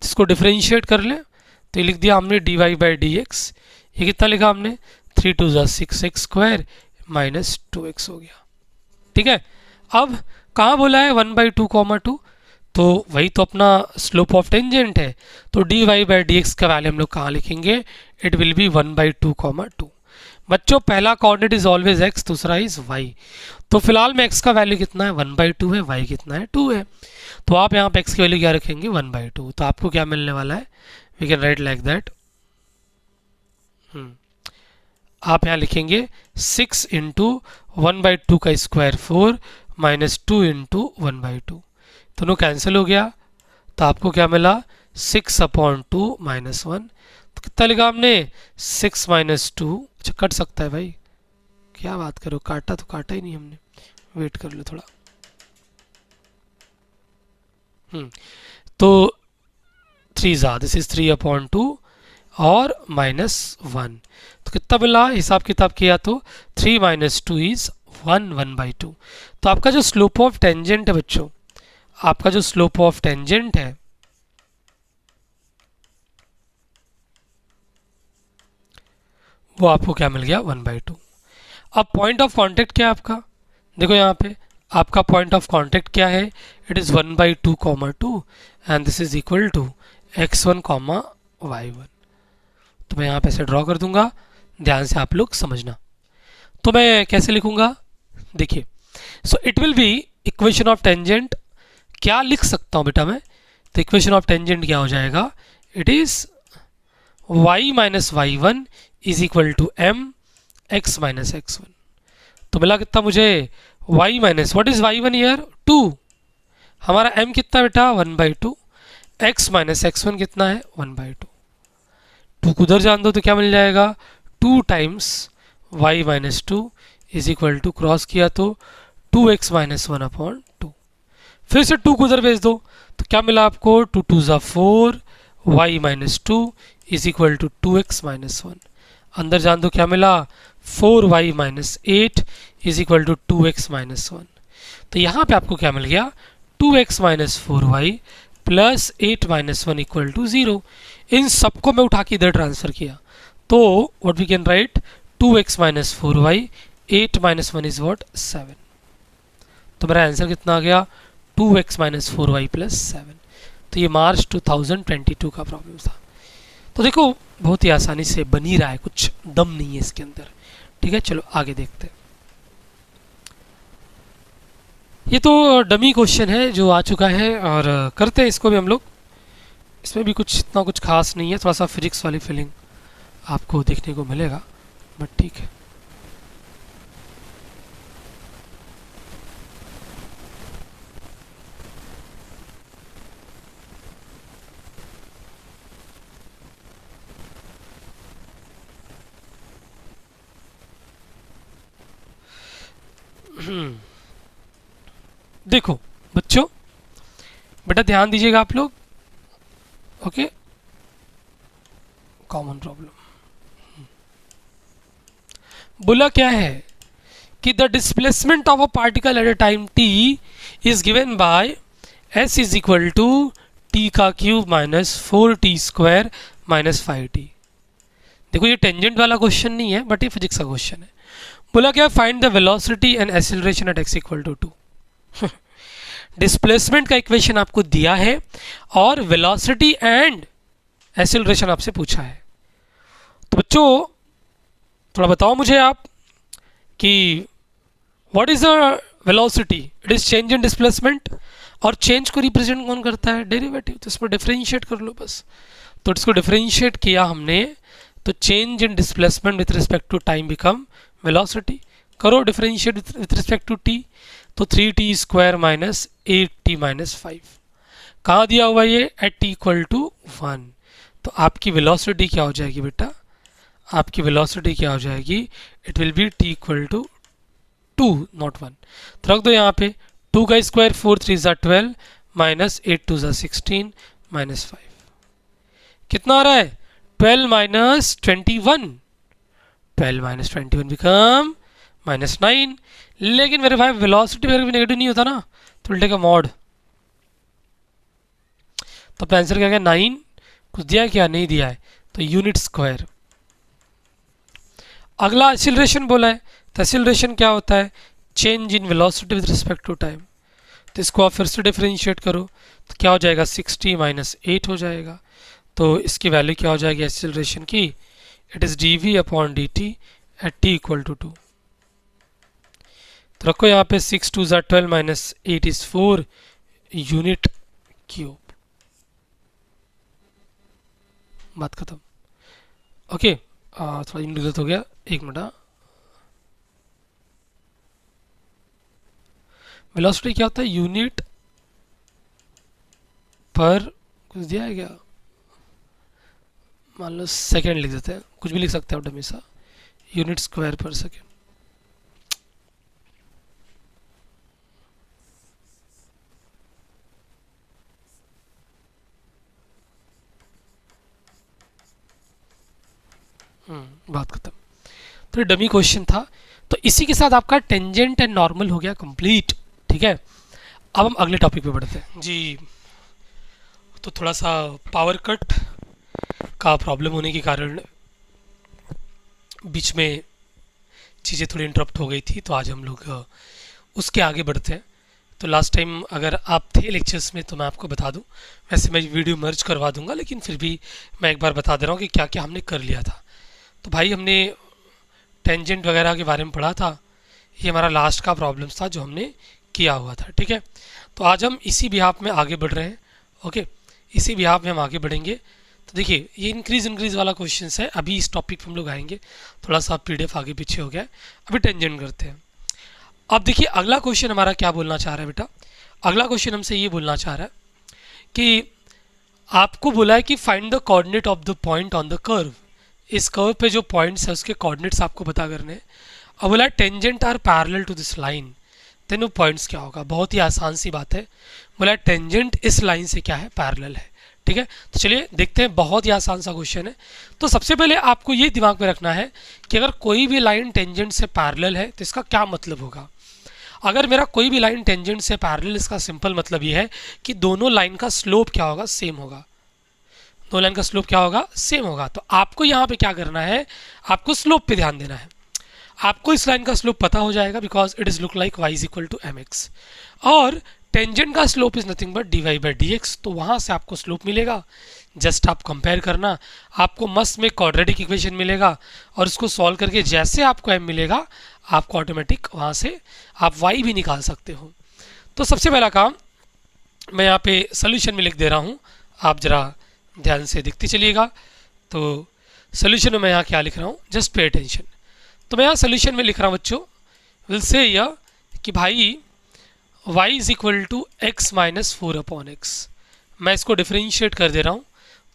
इसको डिफ्रेंशिएट कर ले तो ये लिख दिया हमने dy/dx। ये कितना लिखा हमने, 3 2 6x स्क्वायर माइनस 2x हो गया। ठीक है, अब कहाँ बोला है 1/2, तो वही तो अपना स्लोप ऑफ टेंजेंट है। तो dy/dx का वैल्यू हम लोग कहाँ लिखेंगे, इट विल बी 1/2, बच्चों पहला कोऑर्डिनेट इज ऑलवेज x, दूसरा इज y। तो फिलहाल में x का वैल्यू कितना है 1/2 है, y कितना है 2 है। तो आप यहाँ पे x की वैल्यू क्या रखेंगे 1/2। तो आपको क्या मिलने वाला है, we can write like that, आप यहाँ लिखेंगे 6 इंटू 1/2 का स्क्वायर 4 माइनस 2 इंटू 1/2, दोनों कैंसिल हो गया। तो आपको क्या मिला 6/2 माइनस 1। तो कितना लिखा हमने 6 माइनस 2। अच्छा कट सकता है भाई, क्या बात करो, काटा तो काटा ही नहीं हमने, वेट कर लो थोड़ा। तो 3 दिस इज 3/2 और माइनस 1। तो कितना मिला, हिसाब किताब किया तो 3 माइनस 2 इज 1/2। तो आपका जो स्लोप ऑफ टेंजेंट है बच्चों, आपका जो स्लोप ऑफ टेंजेंट है वो आपको क्या मिल गया 1/2। अब पॉइंट ऑफ कांटेक्ट क्या है आपका, देखो यहाँ पे आपका पॉइंट ऑफ कांटेक्ट क्या है, it is 1/2, and this is equal to x1, y1। तो मैं यहाँ पे ऐसे ड्रॉ कर दूंगा, ध्यान से आप लोग समझना। तो मैं कैसे लिखूंगा, देखिए, so it will B equation of tangent, क्या लिख सकता हूँ बेटा मैं, तो इक्वेशन ऑफ टेंजेंट क्या हो जाएगा, it is y minus y1 is equal to m x minus x1। तो मिला कितना मुझे y minus, what is y1 ईयर 2, हमारा m कितना बेटा 1/2, x माइनस x1 कितना है 1/2। 2 को उधर जान दो तो क्या मिल जाएगा 2 times y minus 2 is equal to, cross किया तो 2x माइनस 1/2। फिर से 2 को उधर भेज दो तो क्या मिला आपको 2 2 4, y minus 2 is equal to 2x minus 1। अंदर जान दो क्या मिला 4y minus 8 is equal to 2x minus 1। तो यहाँ पे आपको क्या मिल गया 2x minus 4y plus 8 minus 1 equal to 0। इन सबको मैं उठा के इधर ट्रांसफर किया तो what we can write 2x minus 4y, 8 minus 1 is what 7। तो मेरा आंसर कितना आ गया 2x माइनस 4y प्लस 7। तो ये मार्च 2022 का प्रॉब्लम था। तो देखो बहुत ही आसानी से बन ही रहा है, कुछ दम नहीं है इसके अंदर। ठीक है, चलो आगे देखते हैं। ये तो डमी क्वेश्चन है जो आ चुका है और करते हैं इसको भी हम लोग। इसमें भी कुछ इतना कुछ खास नहीं है, थोड़ा सा फिजिक्स वाली फीलिंग आपको देखने को मिलेगा, बट ठीक है। देखो बच्चों, बेटा ध्यान दीजिएगा आप लोग, ओके। कॉमन प्रॉब्लम बोला क्या है कि the displacement of a particle at a time t is given by s is equal to t का cube minus 4t square minus 5t। देखो ये टेंजेंट वाला क्वेश्चन नहीं है, बट ये फिजिक्स का क्वेश्चन है। बोला क्या, find the velocity and acceleration at x equal to 2। Displacement का इक्वेशन आपको दिया है और वेलोसिटी एंड एक्सीलरेशन आपसे पूछा है। तो बच्चों थोड़ा बताओ मुझे आप कि what is the velocity, it is change in displacement, और चेंज को रिप्रेजेंट कौन करता है डेरिवेटिव। तो इसमें डिफरेंशिएट कर लो बस। तो इसको डिफरेंशिएट किया हमने तो change in displacement with respect to time become velocity. करो differentiate with respect to t, तो 3t square minus 8t minus 5। कहाँ दिया हुआ ये एट t इक्वल टू 1। तो आपकी वेलोसिटी क्या हो जाएगी बेटा, आपकी वेलोसिटी क्या हो जाएगी, it will be t equal to 2 not 1। तो रख दो यहाँ पे 2 का स्क्वायर 4 3 ज़ा 12 माइनस 8 2 ज़ा 16 माइनस 5 कितना आ रहा है 12 माइनस 21, 12 माइनस 21 बिकम माइनस 9। लेकिन मेरे भाई वेलोसिटी वगैरह भी नेगेटिव नहीं होता ना, तो उल्टे का मॉड। तो अपना आंसर क्या गया 9। कुछ दिया क्या, नहीं दिया है, तो यूनिट स्क्वायर। अगला एक्सीलरेशन बोला है, तो एक्सीलरेशन क्या होता है, change in velocity with respect to time. तो इसको आप फिर से डिफरेंशिएट करो तो क्या हो जाएगा 60 माइनस 8 हो जाएगा। तो इसकी वैल्यू क्या हो जाएगी एक्सीलरेशन की, it is d v upon d t at t equal to 2। तो रखो यहाँ पे 6 2 ज़ा 12 माइनस 8 इज़ 4 यूनिट क्यूब। बात खत्म। ओके थोड़ा गलत हो गया, एक मिनट। वेलोसिटी क्या होता है, यूनिट पर कुछ दिया है क्या, मान लो सेकेंड लिख देते हैं, कुछ भी लिख सकते हैं आप हमेशा, यूनिट स्क्वायर पर सेकेंड। बात खत्म। तो ये डमी क्वेश्चन था। तो इसी के साथ आपका टेंजेंट एंड नॉर्मल हो गया कंप्लीट। ठीक है, अब हम अगले टॉपिक पे बढ़ते हैं जी। तो थोड़ा सा पावर कट का प्रॉब्लम होने के कारण बीच में चीज़ें थोड़ी इंटरप्ट हो गई थी, तो आज हम लोग उसके आगे बढ़ते हैं। तो लास्ट टाइम अगर आप थे लेक्चर्स में तो मैं आपको बता दूं, वैसे मैं वीडियो मर्ज करवा दूंगा, लेकिन फिर भी मैं एक बार बता दे रहा हूँ कि क्या क्या हमने कर लिया था। तो भाई हमने टेंजेंट वगैरह के बारे में पढ़ा था, ये हमारा लास्ट का प्रॉब्लम्स था जो हमने किया हुआ था। ठीक है, तो आज हम इसी बिहाफ में आगे बढ़ रहे हैं। ओके, इसी बिहाफ में हम आगे बढ़ेंगे। तो देखिए ये इंक्रीज वाला क्वेश्चन है, अभी इस टॉपिक पर हम लोग आएंगे। थोड़ा सा पीडीएफ आगे पीछे हो गया है, अभी टेंजेंट करते हैं। अब देखिए अगला क्वेश्चन हमारा क्या बोलना चाह रहा है बेटा, अगला क्वेश्चन हमसे ये बोलना चाह रहा है कि आपको बोला है कि find the coordinate of the point on the curve. इस कर्व पे जो पॉइंट्स है उसके कोऑर्डिनेट्स आपको पता करने हैं। अब बोला tangent are parallel to this line, then वो पॉइंट्स क्या होगा। बहुत ही आसान सी बात है, बोला टेंजेंट इस लाइन से क्या है, पैरेलल है। ठीक है, तो चलिए देखते हैं, बहुत ही आसान सा क्वेश्चन है। तो सबसे पहले आपको ये दिमाग में रखना है कि अगर कोई भी लाइन टेंजेंट से पैरेलल है तो इसका क्या मतलब होगा। अगर मेरा कोई भी लाइन टेंजेंट से पैरेलल, इसका सिंपल मतलब ये है कि दोनों लाइन का स्लोप क्या होगा, सेम होगा। दो लाइन का स्लोप क्या होगा, सेम होगा। तो आपको यहाँ पे क्या करना है, आपको स्लोप पे ध्यान देना है। आपको इस लाइन का स्लोप पता हो जाएगा because it is look like y is equal to m x, और टेंजेंट का slope is nothing but d y by d x. तो वहाँ से आपको स्लोप मिलेगा, जस्ट आप कंपेयर करना, आपको मस्त में क्वाड्रेटिक इक्वेशन मिलेगा, और उसको सॉल्व करके जैसे आपको m मिलेगा आपको ऑटोमेटिक वहाँ से आप y भी निकाल सकते हो। तो सबसे पहला काम मैं यहाँ पे सोल्यूशन में लिख दे रहा हूँ, आप ज़रा ध्यान से देखते चलिएगा। तो सोल्यूशन में मैं यहाँ क्या लिख रहा हूँ, जस्ट पे अटेंशन। तो मैं यहाँ सोल्यूशन में लिख रहा हूँ बच्चों, विल से यह कि भाई y is equal to x minus 4 upon x. मैं इसको डिफरेंशिएट कर दे रहा हूँ,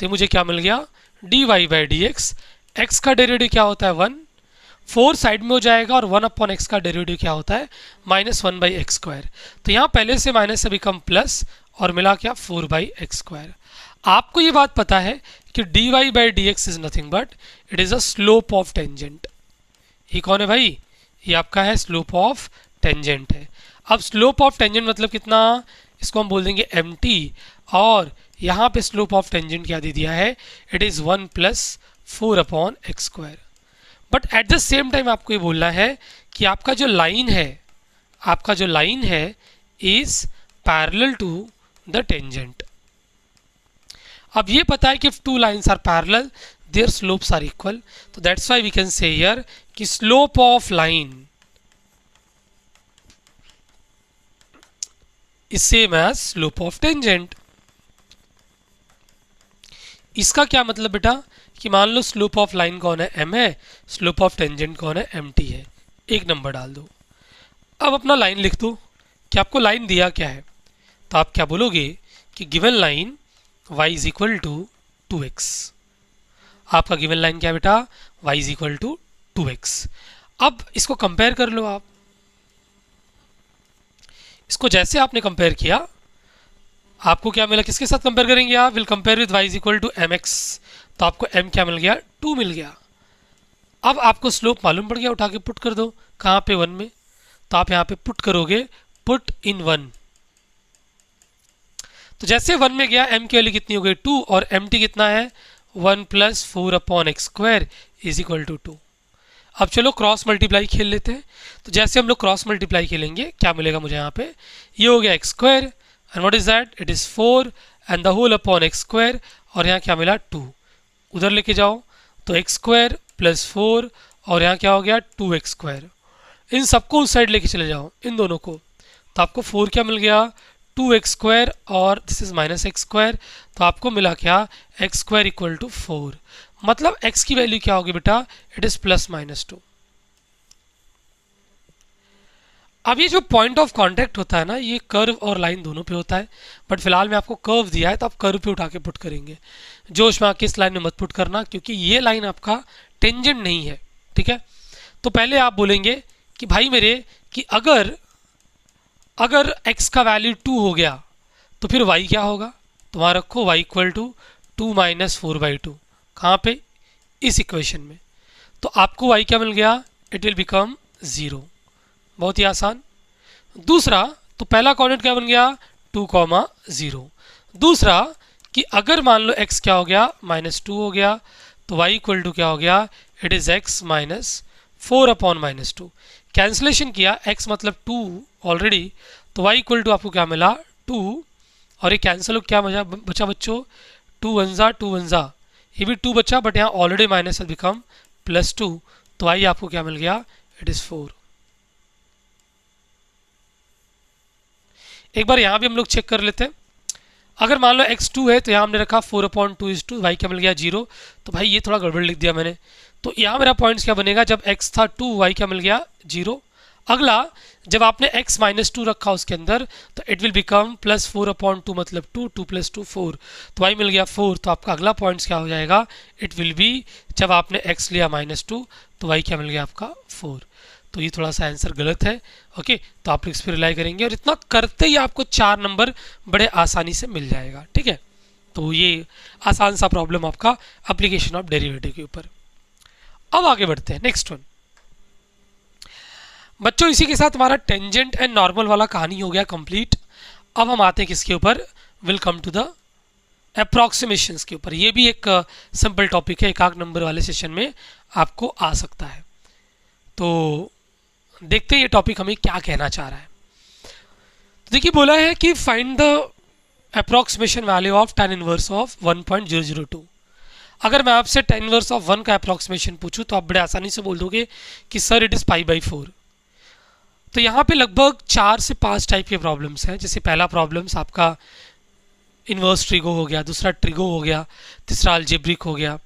तो मुझे क्या मिल गया, d y by d x. X का डेरिवेटिव क्या होता है 1, 4 साइड में हो जाएगा, और 1 अपॉन एक्स का डेरिवेटिव क्या होता है माइनस 1 बाई एक्स स्क्वायर। तो यहाँ पहले से माइनस से बिकम प्लस, और मिला क्या 4 बाई एक्स स्क्वायर। आपको ये बात पता है कि d y by d x is nothing but it is a slope of tangent. ये कौन है भाई, ये आपका है स्लोप ऑफ टेंजेंट है। अब स्लोप ऑफ टेंजेंट मतलब कितना, इसको हम बोल देंगे एम टी, और यहाँ पे स्लोप ऑफ टेंजेंट क्या दे दिया है, it is 1 plus 4 upon x square. But at the same time आपको ये बोलना है कि आपका जो लाइन है, आपका जो लाइन है is parallel to the tangent. अब ये पता है कि if two lines are parallel their slopes are equal, तो that's why we can say here कि slope of line is same as slope of tangent। इसका क्या मतलब बेटा कि मान लो स्लोप ऑफ लाइन कौन है, m है, स्लोप ऑफ टेंजेंट कौन है, mt है। एक नंबर डाल दो। अब अपना लाइन लिख दो कि आपको लाइन दिया क्या है, तो आप क्या बोलोगे कि given line y is equal to 2x। आपका गिवन लाइन क्या है बेटा, y is equal to 2x। अब इसको कंपेयर कर लो आप, इसको जैसे आपने कंपेयर किया आपको क्या मिला, किसके साथ कंपेयर करेंगे आप, will compare with y is equal to mx, तो आपको m क्या मिल गया, 2 मिल गया। अब आपको स्लोप मालूम पड़ गया, उठा के पुट कर दो, कहाँ पे 1 में, तो आप यहाँ पे पुट करोगे, पुट इन 1, तो जैसे 1 में गया m की वैल्यू कितनी हो गई 2 और mt कितना है 1 plus 4 upon x square is equal to 2। अब चलो क्रॉस मल्टीप्लाई खेल लेते हैं, तो जैसे हम लोग क्रॉस मल्टीप्लाई खेलेंगे क्या मिलेगा मुझे यहाँ पे, ये हो गया x square and what is that, it is 4 and the whole upon x square, और यहाँ क्या मिला 2, उधर लेके जाओ तो एक्स स्क्वायर प्लस 4 और यहाँ क्या हो गया 2x स्क्वायर, इन सबको उस साइड लेके चले जाओ इन दोनों को, तो आपको 4 क्या मिल गया 2x स्क्वायर और this is minus x square, तो आपको मिला क्या एक्स स्क्वायर इक्वल टू 4, मतलब x की वैल्यू क्या होगी बेटा, इट इज प्लस माइनस 2। अब ये जो पॉइंट ऑफ कांटेक्ट होता है ना, ये कर्व और लाइन दोनों पे होता है, बट फिलहाल मैं आपको कर्व दिया है तो आप कर्व पे उठा के पुट करेंगे, जोश में आके इस लाइन में मत पुट करना क्योंकि ये लाइन आपका टेंजेंट नहीं है, ठीक है। तो पहले आप बोलेंगे कि भाई मेरे कि अगर x का वैल्यू 2 हो गया तो फिर y क्या होगा, तो वहाँ रखो y इक्वल टू 2 माइनस 4/2, कहाँ पे, इस इक्वेशन में, तो आपको y क्या मिल गया, इट विल बिकम 0, बहुत ही आसान। दूसरा, तो पहला कोऑर्डिनेट क्या बन गया 2,0, दूसरा कि अगर मान लो x क्या हो गया -2 हो गया तो y इक्वल टू क्या हो गया, it is x minus 4 upon -2, cancellation किया, x मतलब 2 ऑलरेडी, तो y इक्वल टू आपको क्या मिला 2, और ये कैंसिल हो क्या बचा बच्चों, 2 1 जा, ये भी 2 बचा बट यहाँ ऑलरेडी माइनस बिकम +2, तो y आपको क्या मिल गया, इट इज 4। एक बार यहाँ भी हम लोग चेक कर लेते हैं, अगर मान लो x2 है तो यहाँ हमने रखा 4/2 y क्या मिल गया 0, तो भाई ये थोड़ा गड़बड़ लिख दिया मैंने, तो यहाँ मेरा पॉइंट्स क्या बनेगा, जब x था 2 y क्या मिल गया 0। अगला, जब आपने x -2 रखा उसके अंदर तो इट विल बिकम +4/2 मतलब 2 2 + 2 4, तो y मिल गया 4, तो आपका अगला पॉइंट्स क्या हो जाएगा, इट विल बी, जब आपने x लिया -2 तो y क्या मिल गया आपका 4, तो ये थोड़ा सा आंसर गलत है, ओके। तो आप इस पर रिलाई करेंगे और इतना करते ही आपको 4 नंबर बड़े आसानी से मिल जाएगा, ठीक है। तो ये आसान सा प्रॉब्लम आपका एप्लीकेशन ऑफ डेरिवेटिव के ऊपर। अब आगे बढ़ते हैं नेक्स्ट वन बच्चों, इसी के साथ हमारा टेंजेंट एंड नॉर्मल वाला कहानी हो गया कंप्लीट। अब हम आते हैं किसके ऊपर, will come to the approximations के ऊपर। ये भी एक सिंपल टॉपिक है, एक आध नंबर वाले सेशन में आपको आ सकता है, तो देखते हैं ये टॉपिक हमें क्या कहना चाह रहा है। तो देखिए बोला है कि find the approximation value of tan inverse of 1.002। अगर मैं आपसे tan इनवर्स ऑफ 1 का अप्रॉक्सीमेशन पूछूं तो आप बड़े आसानी से बोल दोगे कि सर इट इज़ π/4। तो यहाँ पे लगभग 4 से 5 टाइप के प्रॉब्लम्स हैं। जैसे पहला प्रॉब्लम्स आपका इन्वर्स ट्रिगो हो गया, दूसरा ट्रिगो हो गया, तीसरा अलजेब्रिक हो गया,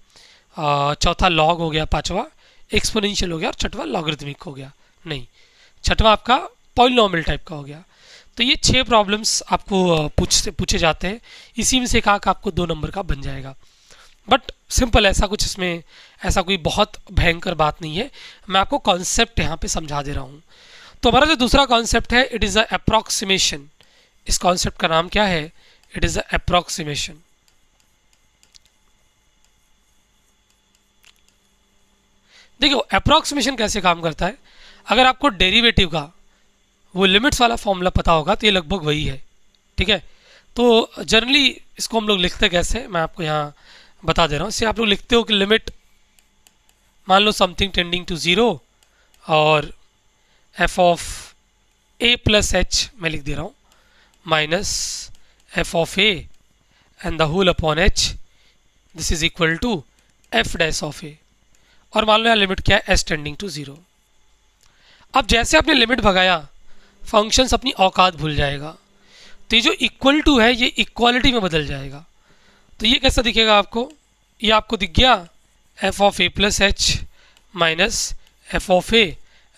चौथा लॉग हो गया, पांचवा एक्सपोनेंशियल हो गया और छठवां लॉगरिथमिक हो गया, नहीं छठवां आपका पॉलिनोमियल टाइप का हो गया। तो ये 6 प्रॉब्लम्स आपको पूछे जाते हैं, इसी में से एक आंक आपको 2 नंबर का बन जाएगा। बट सिंपल, ऐसा कुछ इसमें ऐसा कोई बहुत भयंकर बात नहीं है, मैं आपको कॉन्सेप्ट यहाँ पे समझा दे रहा हूँ। तो हमारा जो दूसरा कॉन्सेप्ट है, इट इज़ अ अप्रॉक्सीमेशन। इस कॉन्सेप्ट का नाम क्या है, इट इज़ अ अप्रॉक्सीमेशन। देखो अप्रॉक्सीमेशन कैसे काम करता है, अगर आपको डेरिवेटिव का वो लिमिट्स वाला फॉर्मूला पता होगा तो ये लगभग वही है, ठीक है। तो जनरली इसको हम लोग लिखते कैसे, मैं आपको यहाँ बता दे रहा हूँ। इससे आप लोग लिखते हो कि लिमिट, मान लो समथिंग टेंडिंग टू 0 और f of a plus h मैं लिख दे रहा हूँ minus f of a and the whole upon h, this is equal to f dash of a, और मान लो यहाँ लिमिट क्या है, s टेंडिंग टू 0। अब जैसे आपने लिमिट भगाया, फंक्शंस अपनी औकात भूल जाएगा, तो ये जो इक्वल टू है ये इक्वालिटी में बदल जाएगा। तो ये कैसा दिखेगा आपको, ये आपको दिख गया f of a plus h minus f of a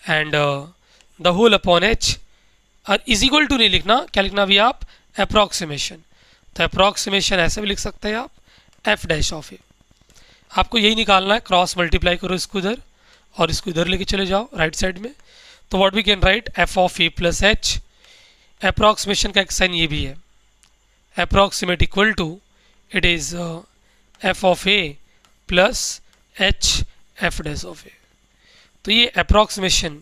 and the whole upon h, और इज इक्वल टू नहीं लिखना, क्या लिखना भी आप, अप्रॉक्सीमेशन। तो अप्रॉक्सीमेशन ऐसे भी लिख सकते हैं आप f डैश ऑफ a। आपको यही निकालना है, क्रॉस मल्टीप्लाई करो इसको इधर और इसको इधर लेके चले जाओ राइट साइड में। तो what we can write, F of A plus H, approximation का एक साइन ये भी है, approximate equal to it is F of A plus H F dash of A. तो ये अप्रॉक्सीमेशन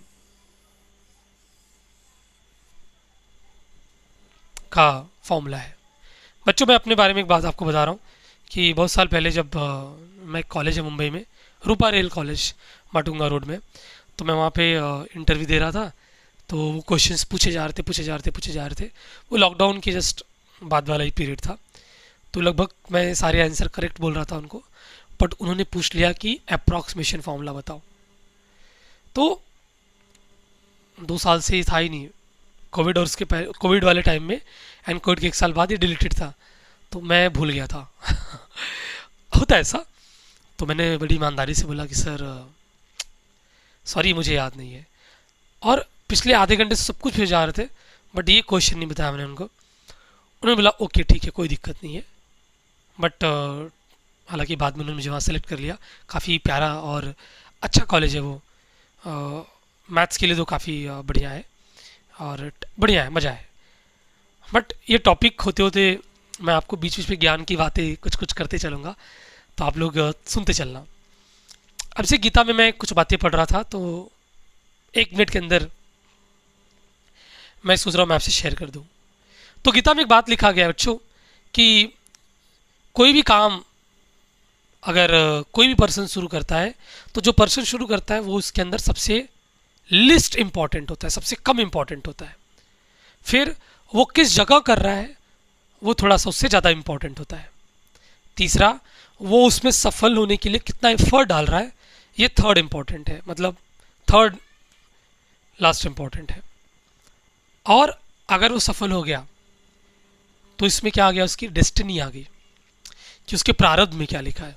का फॉर्मूला है। बच्चों मैं अपने बारे में एक बात आपको बता रहा हूँ कि बहुत साल पहले जब मैं कॉलेज है मुंबई में, रूपा रेल कॉलेज माटुंगा रोड में, तो मैं वहाँ पे इंटरव्यू दे रहा था। तो वो क्वेश्चंस पूछे जा रहे थे। वो लॉकडाउन के जस्ट बाद वाला ही पीरियड था, तो लगभग मैं सारे आंसर करेक्ट बोल रहा था उनको, बट उन्होंने पूछ लिया कि अप्रॉक्सीमेशन फॉर्मूला बताओ। तो 2 साल से ही था ही नहीं, कोविड और उसके पहले, कोविड वाले टाइम में एंड कोविड के 1 साल बाद ही डिलीटेड था, तो मैं भूल गया था। होता है ऐसा। तो मैंने बड़ी ईमानदारी से बोला कि सर सॉरी मुझे याद नहीं है। और पिछले आधे घंटे से सब कुछ भेजा रहे थे, बट ये क्वेश्चन नहीं बताया मैंने उनको। उन्होंने बोला ओके ठीक है कोई दिक्कत नहीं है, बट हालांकि बाद में उन्होंने मुझे वहाँ सेलेक्ट कर लिया। काफ़ी प्यारा और अच्छा कॉलेज है वो, मैथ्स के लिए तो काफ़ी बढ़िया है और बढ़िया है, मज़ा है। बट ये टॉपिक होते होते मैं आपको बीच बीच में ज्ञान की बातें कुछ कुछ करते चलूँगा, तो आप लोग सुनते चलना। अब से गीता में मैं कुछ बातें पढ़ रहा था, तो 1 मिनट के अंदर मैं सोच रहा हूँ मैं आपसे शेयर कर दूँ। तो गीता में एक बात लिखा गया है बच्चों कि कोई भी काम अगर कोई भी पर्सन शुरू करता है, तो जो पर्सन शुरू करता है वो उसके अंदर सबसे लिस्ट इम्पॉर्टेंट होता है, सबसे कम इम्पॉर्टेंट होता है। फिर वो किस जगह कर रहा है वो थोड़ा सा उससे ज़्यादा इम्पॉर्टेंट होता है। तीसरा, वो उसमें सफल होने के लिए कितना एफर्ट डाल रहा है, ये थर्ड इम्पॉर्टेंट है, मतलब थर्ड लास्ट इम्पॉर्टेंट है। और अगर वो सफल हो गया तो इसमें क्या आ गया, उसकी डेस्टिनी आ गई कि उसके प्रारब्ध में क्या लिखा है।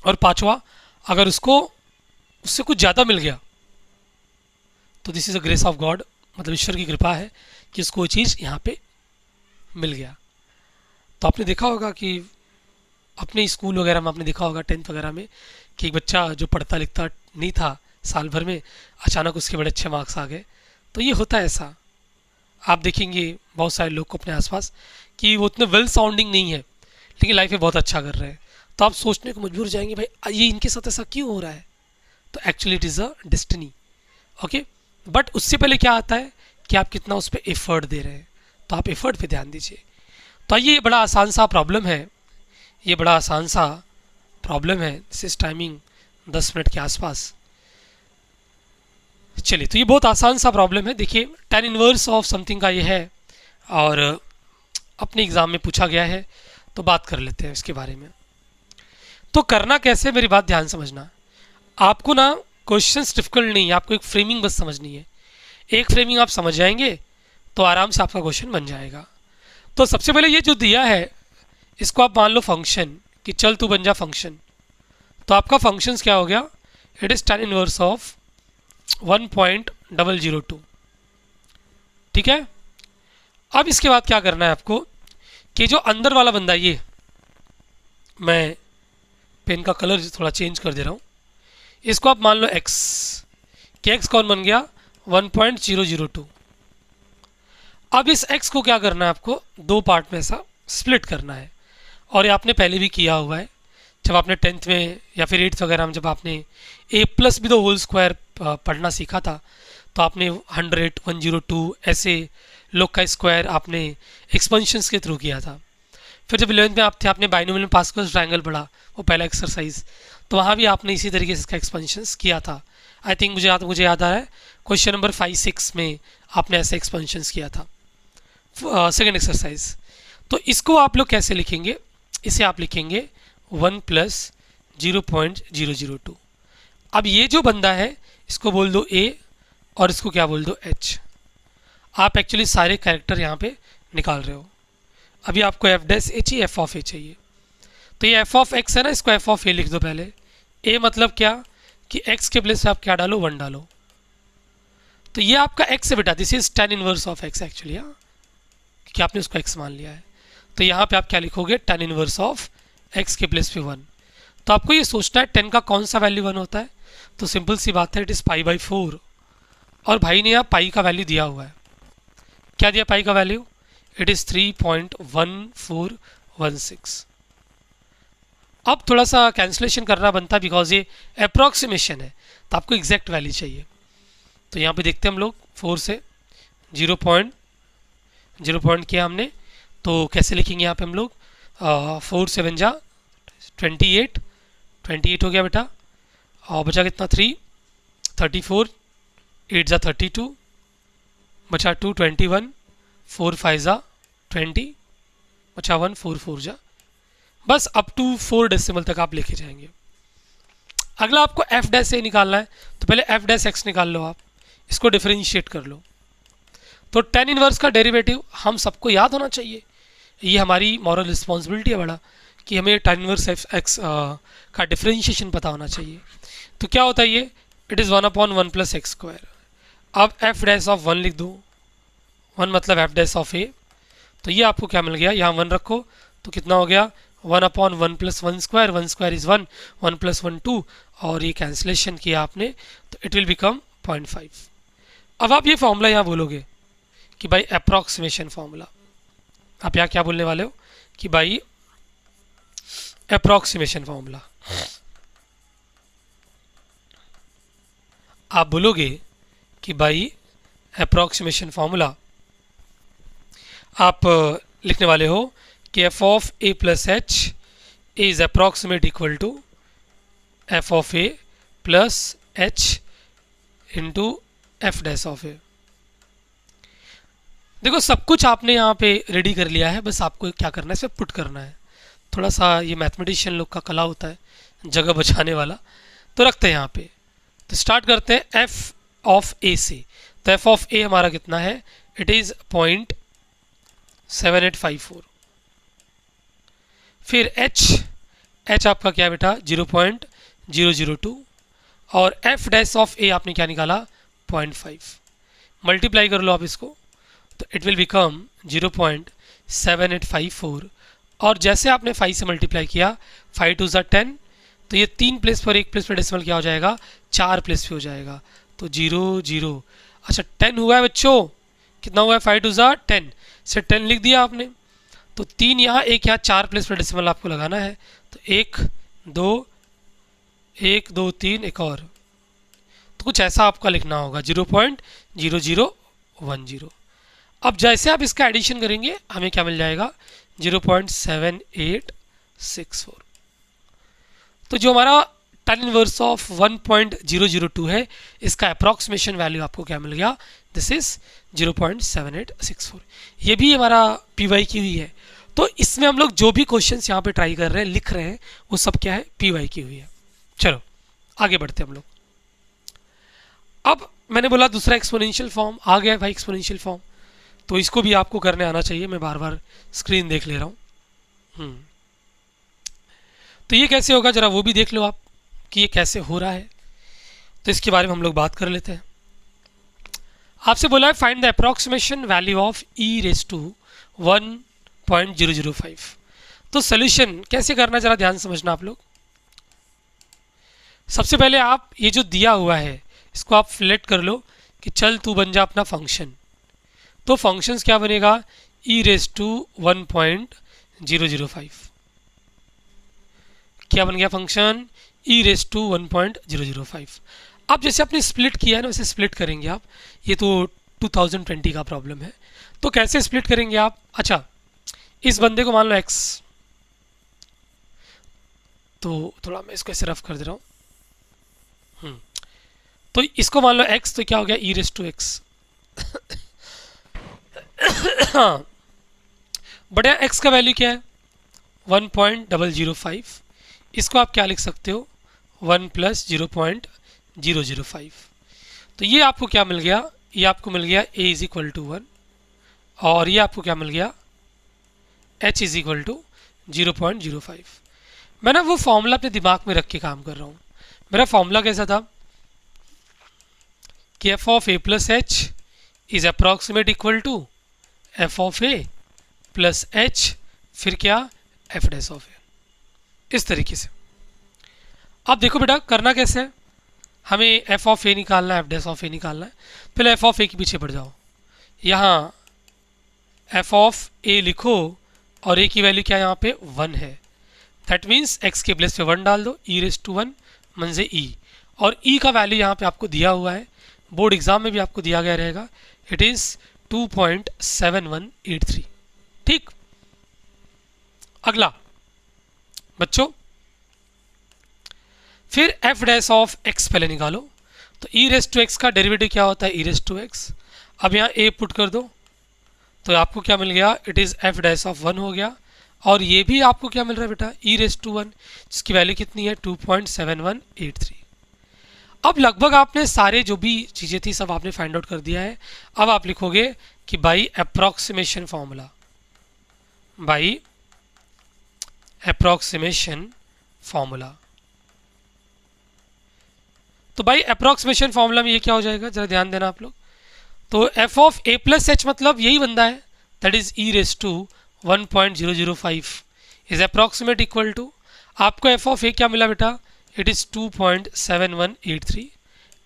और पांचवा, अगर उसको उससे कुछ ज़्यादा मिल गया तो this is a grace of God, मतलब ईश्वर की कृपा है कि उसको वो चीज़ यहाँ पे मिल गया। तो आपने देखा होगा कि अपने स्कूल वगैरह में आपने देखा होगा 10th वगैरह में कि एक बच्चा जो पढ़ता लिखता नहीं था साल भर में, अचानक उसके बड़े अच्छे मार्क्स आ गए। तो ये होता है ऐसा। आप देखेंगे बहुत सारे लोग को अपने आसपास कि वो उतने वेल साउंडिंग नहीं है लेकिन लाइफ में बहुत अच्छा कर रहे हैं, तो आप सोचने को मजबूर हो जाएंगे भाई ये इनके साथ ऐसा क्यों हो रहा है। तो actually it is a destiny. Okay, but उससे पहले क्या आता है कि आप कितना उस पर एफर्ट दे रहे हैं, तो आप एफर्ट पे ध्यान दीजिए। तो ये बड़ा आसान सा प्रॉब्लम है, ये बड़ा आसान सा प्रॉब्लम है। दिस इज टाइमिंग 10 मिनट के आसपास। चलिए, तो ये बहुत आसान सा प्रॉब्लम है। देखिए tan इनवर्स ऑफ समथिंग का ये है और अपने एग्ज़ाम में पूछा गया है, तो बात कर लेते हैं इसके बारे में। तो करना कैसे, मेरी बात ध्यान समझना। आपको ना क्वेश्चंस डिफिकल्ट नहीं है, आपको एक फ्रेमिंग बस समझनी है। एक फ्रेमिंग आप समझ जाएंगे तो आराम से आपका क्वेश्चन बन जाएगा। तो सबसे पहले ये जो दिया है इसको आप मान लो फंक्शन, कि चल तू बन जा फंक्शन। तो आपका फंक्शंस क्या हो गया, it is tan inverse of 1.002। ठीक है। अब इसके बाद क्या करना है आपको कि जो अंदर वाला बंदा, ये मैं पेन का कलर थोड़ा चेंज कर दे रहा हूँ, इसको आप मान लो x, कि x कौन बन गया 1.002। अब इस x को क्या करना है, आपको 2 पार्ट में ऐसा स्प्लिट करना है। और ये आपने पहले भी किया हुआ है, जब आपने 10th में या फिर 8th वगैरह में जब आपने a प्लस भी द होल स्क्वायर पढ़ना सीखा था, तो आपने 100, 102 ऐसे लोग का स्क्वायर आपने एक्सपेंशंस के थ्रू किया था। फिर जब 11th में आप थे, आपने बाइनोमियल पास्कल्स ट्रायंगल पढ़ा, वो पहला एक्सरसाइज, तो वहाँ भी आपने इसी तरीके से इसका एक्सपेंशंस किया था। आई थिंक मुझे याद आ रहा है क्वेश्चन नंबर 5-6 में आपने ऐसे एक्सपेंशंस किया था, सेकेंड एक्सरसाइज। तो इसको आप लोग कैसे लिखेंगे, इसे आप लिखेंगे 1 + 0.002। अब ये जो बंदा है इसको बोल दो a और इसको क्या बोल दो h। आप एक्चुअली सारे कैरेक्टर यहाँ पे निकाल रहे हो। अभी आपको f dash h he f of a चाहिए, तो ये f ऑफ x है ना, इसको f ऑफ a लिख दो पहले। a मतलब क्या कि x के प्लेस पे आप क्या डालो, 1 डालो। तो ये आपका x है बेटा, this is tan inverse of x actually, हाँ, क्योंकि आपने उसको x मान लिया है। तो यहाँ पे आप क्या लिखोगे, tan इनवर्स ऑफ x के प्लेस पे 1। तो आपको ये सोचना है 10 का कौन सा वैल्यू 1 होता है। तो सिंपल सी बात है, इट इज़ पाई बाई 4। और भाई ने यहाँ पाई का वैल्यू दिया हुआ है। क्या दिया पाई का वैल्यू? It is 3.1416। अब थोड़ा सा कैंसिलेशन करना बनता है बिकॉज ये अप्रॉक्सीमेशन है, तो आपको एग्जैक्ट वैल्यू चाहिए। तो यहाँ पे देखते हैं हम लोग 4 से 0 पॉइंट किया हमने, तो कैसे लिखेंगे यहाँ पे हम लोग? 4 7 जा 28 हो गया बेटा, और बचा कितना 3 34 8 जा 32 बचा 2 21 4 5 जा 20 बचा 1 4 4 जा, बस अप टू 4 डेसिमल तक आप लेके जाएंगे। अगला आपको एफ डैश ए निकालना है, तो पहले एफ डैश एक्स निकाल लो, आप इसको डिफरेंशिएट कर लो। तो tan इनवर्स का डेरिवेटिव हम सबको याद होना चाहिए, ये हमारी मॉरल रिस्पॉन्सिबिलिटी है बड़ा, कि हमें tan इनवर्स एक्स का डिफरेंशिएशन पता होना चाहिए। तो क्या होता है ये? It is 1/1 plus x square. अब एफ डैश ऑफ 1 लिख दो, 1 मतलब एफ डैश ऑफ ए। तो ये आपको क्या मिल गया? यहाँ 1 रखो तो कितना हो गया? 1/1 plus 1 square, 1 square is 1, 1 plus 1 2, और ये कैंसिलेशन किया आपने तो इट विल बिकम 0.5। अब आप ये फॉर्मूला यहाँ बोलोगे कि भाई अप्रॉक्सीमेशन फॉर्मूला, आप यहाँ क्या बोलने वाले हो कि भाई अप्रॉक्सीमेशन फॉर्मूला, आप बोलोगे कि भाई अप्रॉक्सीमेशन फॉर्मूला आप लिखने वाले हो कि F of A plus H is approximate equal to F of A plus H into F dash of A. देखो सब कुछ आपने यहाँ पे रेडी कर लिया है, बस आपको क्या करना है, इसमें पुट करना है। थोड़ा सा ये मैथमेटिशियन लोग का कला होता है, जगह बचाने वाला। तो रखते हैं यहाँ पे, तो स्टार्ट करते हैं एफ ऑफ ए से। तो एफ ऑफ ए हमारा कितना है? It is 0.7854। फिर एच आपका क्या है बेटा? 0.002, और एफ डैश ऑफ ए आपने क्या निकाला? 0.5। मल्टीप्लाई कर लो आप इसको, तो इट विल बिकम 0.7854। और जैसे आपने 5 से मल्टीप्लाई किया, 5 2 10, तो ये 3 प्लेस पर 1 प्लेस पर डेसिमल क्या हो जाएगा? 4 प्लेस पे हो जाएगा, तो 0 0। अच्छा 10 हुआ है बच्चों, कितना हुआ है? 5 2 10 से 10 लिख दिया आपने, तो 3 यहाँ 1 यहाँ 4 प्लेस पर डेसिमल आपको लगाना है, तो 1 2 3 एक और, तो कुछ ऐसा आपका लिखना होगा 0.0010। अब जैसे आप इसका एडिशन करेंगे हमें क्या मिल जाएगा? 0.7864। तो जो हमारा tan इनवर्स ऑफ 1.002 है, इसका अप्रॉक्सीमेशन वैल्यू आपको क्या मिल गया? This is 0.7864। ये भी हमारा पी की हुई है। तो इसमें हम लोग जो भी क्वेश्चंस यहाँ पे ट्राई कर रहे हैं, लिख रहे हैं, वो सब क्या है? पी की हुई है। चलो आगे बढ़ते हैं हम लोग। अब मैंने बोला दूसरा एक्सपोनेंशियल फॉर्म आ गया भाई, एक्सपोनेंशियल फॉर्म, तो इसको भी आपको करने आना चाहिए। मैं बार बार स्क्रीन देख ले रहा हूँ। तो ये कैसे होगा जरा वो भी देख लो आप कि ये कैसे हो रहा है, तो इसके बारे में हम लोग बात कर लेते हैं। आपसे बोला है find the approximation value of e raise to 1.005। तो सोल्यूशन कैसे करना जरा ध्यान समझना आप लोग। सबसे पहले आप ये जो दिया हुआ है इसको आप फ्लेट कर लो कि चल तू बन जा अपना फंक्शन। तो फंक्शंस क्या बनेगा? ई रेस टू 1.005। क्या बन गया फंक्शन? E raise to 1.005। अब जैसे आपने स्प्लिट किया है ना, वैसे स्प्लिट करेंगे आप। ये तो 2020 का प्रॉब्लम है, तो कैसे स्प्लिट करेंगे आप? अच्छा इस बंदे को मान लो x, तो थोड़ा मैं इसको ऐसे रफ कर दे रहा हूँ। तो इसको मान लो x, तो क्या हो गया? ई रेस टू x। हाँ बढ़िया, x का वैल्यू क्या है? 1.005। इसको आप क्या लिख सकते हो? 1 प्लस 0.005। तो ये आपको क्या मिल गया? ये आपको मिल गया a इज इक्वल टू 1, और ये आपको क्या मिल गया? h is equal to 0.05। मैं ना वो फॉर्मूला अपने दिमाग में रख के काम कर रहा हूँ। मेरा फॉर्मूला कैसा था कि F of A plus H is approximate equal to F of A plus h, फिर क्या? F dash of a. इस तरीके से अब देखो बेटा करना कैसे है, हमें एफ ऑफ ए निकालना है, एफ डैश ऑफ ए निकालना है। पहले एफ ऑफ ए के पीछे पड़ जाओ, यहाँ एफ ऑफ ए लिखो और ए की वैल्यू क्या है यहाँ पे 1 है। दैट मीन्स एक्स के प्लेस पे 1 डाल दो, ई रेस टू 1 मंजे ई, और ई का वैल्यू यहाँ पे आपको दिया हुआ है, बोर्ड एग्जाम में भी आपको दिया गया रहेगा, इट इज़ 2.7183। ठीक, अगला बच्चों, फिर एफ डैश ऑफ एक्स पहले निकालो। तो ई रेस टू एक्स का डेरिवेटिव क्या होता है, ई रेस टू एक्स। अब यहाँ ए पुट कर दो तो आपको क्या मिल गया, it is F dash of 1 हो गया। और ये भी आपको क्या मिल रहा है बेटा, ई रेस टू 1, जिसकी वैल्यू कितनी है 2.7183। अब लगभग आपने सारे जो भी चीज़ें थी सब आपने फाइंड आउट कर दिया है। अब आप लिखोगे कि by approximation formula, by approximation formula. तो बाई अप्रॉक्सीमेशन फॉर्मूला में ये क्या हो जाएगा, जरा ध्यान देना आप लोग। तो f of A plus h मतलब यही बंदा है, that is e raise to 1.005 is approximate equal to, आपको एफ ऑफ ए क्या मिला बेटा, इट इज़ 2.7183।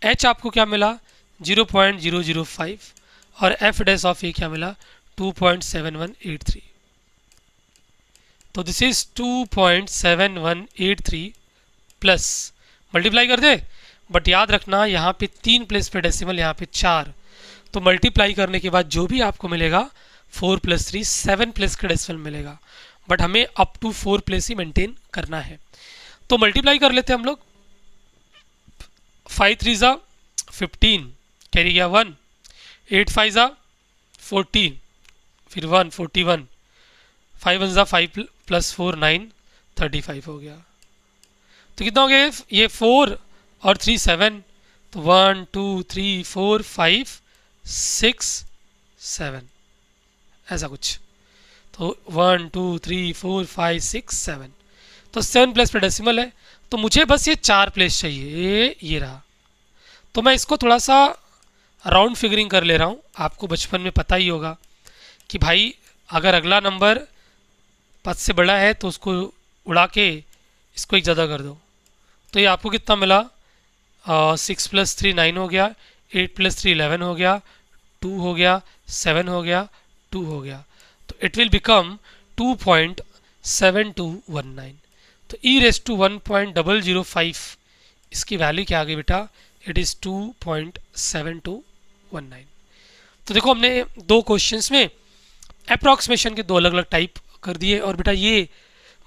एच आपको क्या मिला 0.005 और एफ डैश ऑफ ए क्या मिला 2.7183। तो दिस इज 2.7183 प्लस, मल्टीप्लाई कर दे, बट याद रखना यहाँ पे 3 प्लेस पे डेसिमल, यहाँ पे 4, तो मल्टीप्लाई करने के बाद जो भी आपको मिलेगा 4 + 3 7 प्लेस का डेसिमल मिलेगा, बट हमें अप टू 4 प्लेस ही मेंटेन करना है। तो मल्टीप्लाई कर लेते हैं हम लोग, 5 3 ज़ा 15, कैरी गया 1, 8 5 ज़ा 14, फिर 1 41, 5 1 ज़ा 5 + 4 9 35 हो गया। तो कितना हो गया ये 4 और 3 7, तो 1 2 3 4 5 6 7 ऐसा कुछ। तो 1 2 3 4 5 6 7, तो 7 प्लेस पे डेसिमल है, तो मुझे बस ये 4 प्लेस चाहिए, ये रहा। तो मैं इसको थोड़ा सा राउंड फिगरिंग कर ले रहा हूँ। आपको बचपन में पता ही होगा कि भाई अगर अगला नंबर 5 से बड़ा है तो उसको उड़ा के इसको एक ज़्यादा कर दो। तो ये आपको कितना मिला, 6 + 3 9 हो गया, 8 + 3 11 हो गया, 2 हो गया, 7 हो गया, 2 हो गया, तो इट विल बिकम 2.7219। तो ई रेस टू 1.005 इसकी वैल्यू क्या आ गई बेटा, इट इज़ 2.7219। तो देखो हमने 2 क्वेश्चंस में अप्रॉक्सीमेशन के 2 अलग अलग टाइप कर दिए, और बेटा ये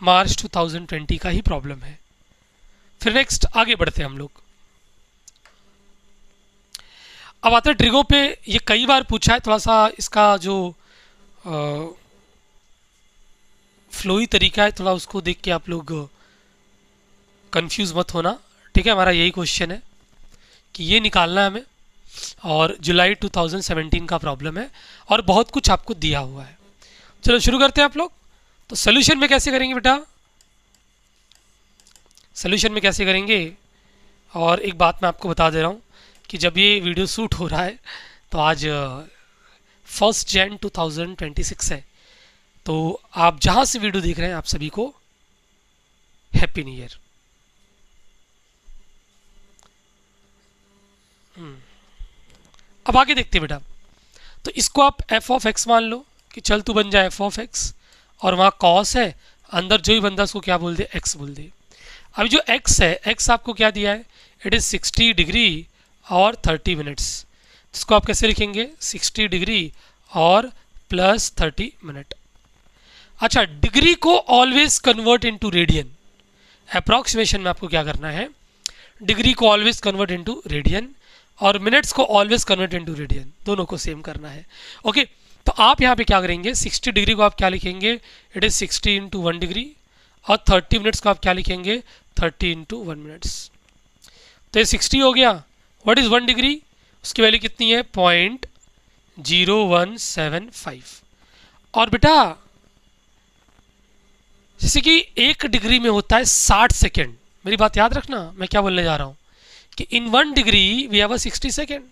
मार्च 2020 का ही प्रॉब्लम है। फिर नेक्स्ट आगे बढ़ते हैं हम लोग। अब आते हैं ट्रिगो पे। ये कई बार पूछा है, थोड़ा सा इसका जो फ्लोई तरीका है थोड़ा उसको देख के आप लोग कंफ्यूज मत होना, ठीक है। हमारा यही क्वेश्चन है कि ये निकालना है हमें, और जुलाई 2017 का प्रॉब्लम है और बहुत कुछ आपको दिया हुआ है। चलो शुरू करते हैं आप लोग। तो सोल्यूशन में कैसे करेंगे बेटा, सोल्यूशन में कैसे करेंगे, और एक बात मैं आपको बता दे रहा हूँ कि जब ये वीडियो शूट हो रहा है तो आज 1 जनवरी 2026 है, तो आप जहाँ से वीडियो देख रहे हैं आप सभी को हैप्पी न्यू ईयर। अब आगे देखते हैं बेटा। तो इसको आप एफ ऑफ एक्स मान लो कि चल तू बन जाए एफ ऑफ एक्स, और वहाँ कॉस है, अंदर जो ही बंदा उसको क्या बोल दे, एक्स बोल दे। अभी जो एक्स है, एक्स आपको क्या दिया है, इट इज़ 60 डिग्री और 30 मिनट्स। इसको आप कैसे लिखेंगे, 60 डिग्री और प्लस 30 मिनट। अच्छा, डिग्री को always convert into radian. Approximation में आपको क्या करना है, डिग्री को ऑलवेज कन्वर्ट इनटू रेडियन और मिनट्स को ऑलवेज कन्वर्ट इनटू रेडियन, दोनों को सेम करना है। ओके, तो आप यहाँ पे क्या करेंगे, 60 डिग्री को आप क्या लिखेंगे, इट इज़ 60 × 1 डिग्री, और 30 मिनट्स को आप क्या लिखेंगे, 30 × 1 मिनट्स। तो ये 60 हो गया। व्हाट इज़ 1 डिग्री, उसकी वैल्यू कितनी है, 0.0175। और बेटा जैसे कि 1 डिग्री में होता है 60 सेकेंड, मेरी बात याद रखना, मैं क्या बोलने जा रहा हूँ कि in 1 degree we have a 60 second,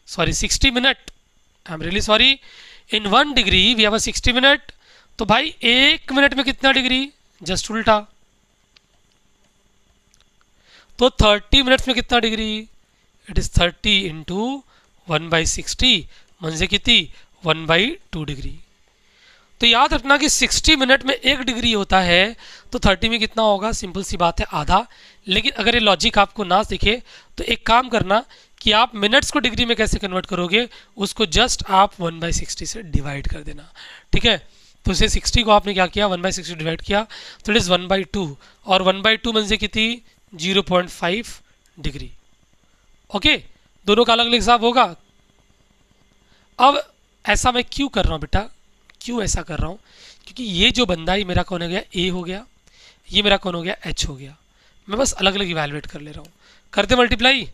sorry 60 minute, I am really sorry, in 1 degree we have a 60 minute. तो भाई 1 मिनट में कितना डिग्री, जस्ट उल्टा, तो 30 मिनट्स में कितना डिग्री, इट इज 30 इंटू 1/60 म्हणजे किती 1/2 डिग्री। तो याद रखना कि 60 मिनट में 1 डिग्री होता है तो 30 में कितना होगा, सिंपल सी बात है आधा। लेकिन अगर ये लॉजिक आपको ना दिखे तो एक काम करना कि आप मिनट्स को डिग्री में कैसे कन्वर्ट करोगे, उसको जस्ट आप 1/60 से डिवाइड कर देना, ठीक है। तो इसे 60 को आपने क्या किया 1/60 डिवाइड किया तो इट इज़ 1/2 और 1/2 म्हणजे किती 0.5 डिग्री। ओके, दोनों का अलग अलग हिसाब होगा। अब ऐसा मैं क्यों कर रहा हूँ बेटा, क्यों ऐसा कर रहा हूँ, क्योंकि ये जो बंदा ही मेरा कौन हो गया ए हो गया, ये मेरा कौन हो गया एच हो गया। मैं बस अलग अलग इवैल्यूएट कर ले रहा हूँ। करते मल्टीप्लाई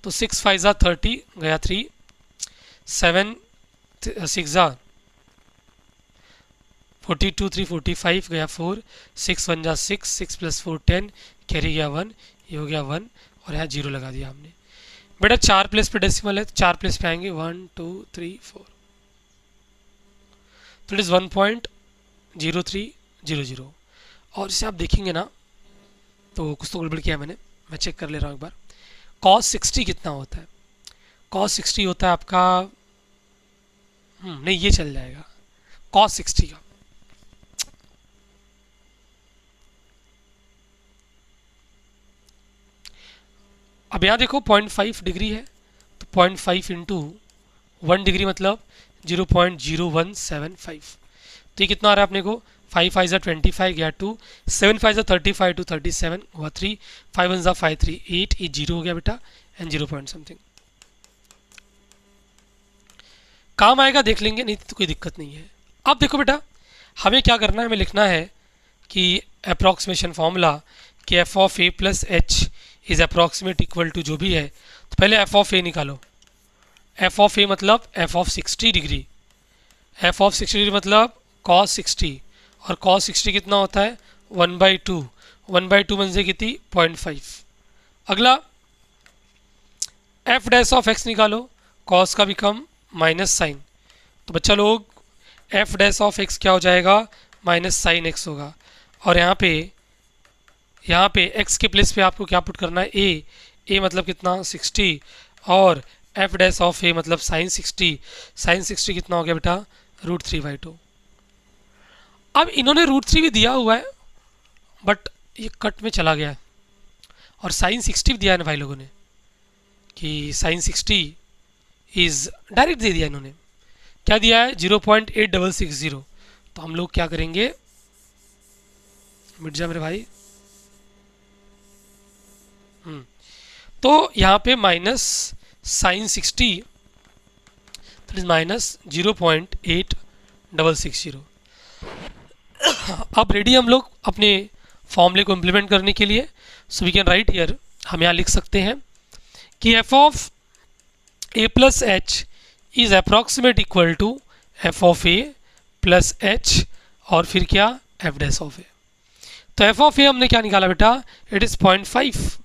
तो 6 5 ज़ा 30 गया 3, 7 6 ज़ा 42 3 45 गया 4, 6 1 ज़ा 6, 6 + 4 10 कैरी गया 1, ये हो गया 1 और यहाँ 0 लगा दिया हमने। बेटा 4 प्लेस पे डेसिमल है तो 4 प्लेस पे आएंगे 1 2 3 4, तो इट इज़ 1.0300। और इसे आप देखेंगे ना तो कुछ तो गड़बड़ किया है मैं चेक कर ले रहा हूँ एक बार। cos 60 कितना होता है, cos 60 होता है आपका नहीं ये चल जाएगा cos 60 का। अब यहाँ देखो 0.5 डिग्री है तो 0.5 इंटू 1 डिग्री मतलब 0.0175। तो ये कितना आ रहा है अपने को 5 5 ज़ा 25 गया 2, 7 5 ज़ा 35 2 37 हुआ 3, 5 1 ज़ा 5 3 8, ये 0 हो गया बेटा एंड 0 पॉइंट समथिंग। काम आएगा देख लेंगे, नहीं तो कोई दिक्कत नहीं है। अब देखो बेटा हमें क्या करना है, हमें लिखना है कि अप्रॉक्सीमेशन फॉर्मूला कि F of A plus H is approximate equal to जो भी है। तो पहले एफ ऑफ ए निकालो, एफ ऑफ ए मतलब F of 60 degree, F of 60 degree मतलब cos 60 और cos 60 कितना होता है 1/2, 1/2 म्हणजे किती 0.5। अगला एफ डैश ऑफ एक्स निकालो, cos का बिकम माइनस साइन, तो बच्चा लोग एफ डैश ऑफ एक्स क्या हो जाएगा माइनस साइन एक्स होगा। और यहाँ पे एक्स के प्लेस पे आपको क्या पुट करना है ए मतलब कितना 60 और एफ डैश ऑफ ए मतलब साइन 60, साइन 60 कितना हो गया बेटा √3/2। अब इन्होंने √3 भी दिया हुआ है बट ये कट में चला गया है और साइन 60 भी दिया है ना भाई लोगों ने कि साइन 60 इज डायरेक्ट दे दिया इन्होंने, क्या दिया है 0.8660। तो हम लोग क्या करेंगे, मिट जा मेरे भाई, तो यहाँ पे minus sine 60 that is minus 0.8660। अब रेडी हम लोग अपने फॉर्मूले को इम्प्लीमेंट करने के लिए। So we can write here, हम यहाँ लिख सकते हैं कि F of A plus H is approximate equal to F of A plus h और फिर क्या एफ डैश ऑफ ए। तो एफ ऑफ ए हमने क्या निकाला बेटा, इट इज 0.5।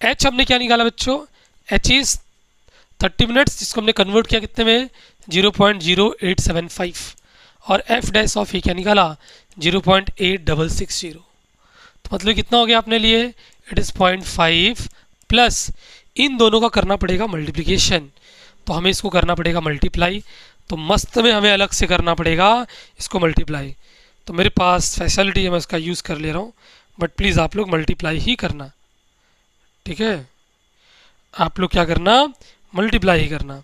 एच हमने क्या निकाला बच्चों, एच इज 30 मिनट्स जिसको हमने कन्वर्ट किया कितने में 0.0875 और एफ डैश ऑफ ए क्या निकाला 0.8660। तो मतलब कितना हो गया अपने लिए, इट इज़ 0.5 प्लस इन दोनों का करना पड़ेगा मल्टीप्लिकेशन, तो हमें इसको करना पड़ेगा मल्टीप्लाई। तो मस्त में हमें अलग से करना पड़ेगा इसको मल्टीप्लाई। तो मेरे पास फैसिलिटी है मैं इसका यूज़ कर ले रहा हूँ, बट प्लीज़ आप लोग मल्टीप्लाई ही करना, ठीक है। आप लोग क्या करना मल्टीप्लाई ही करना।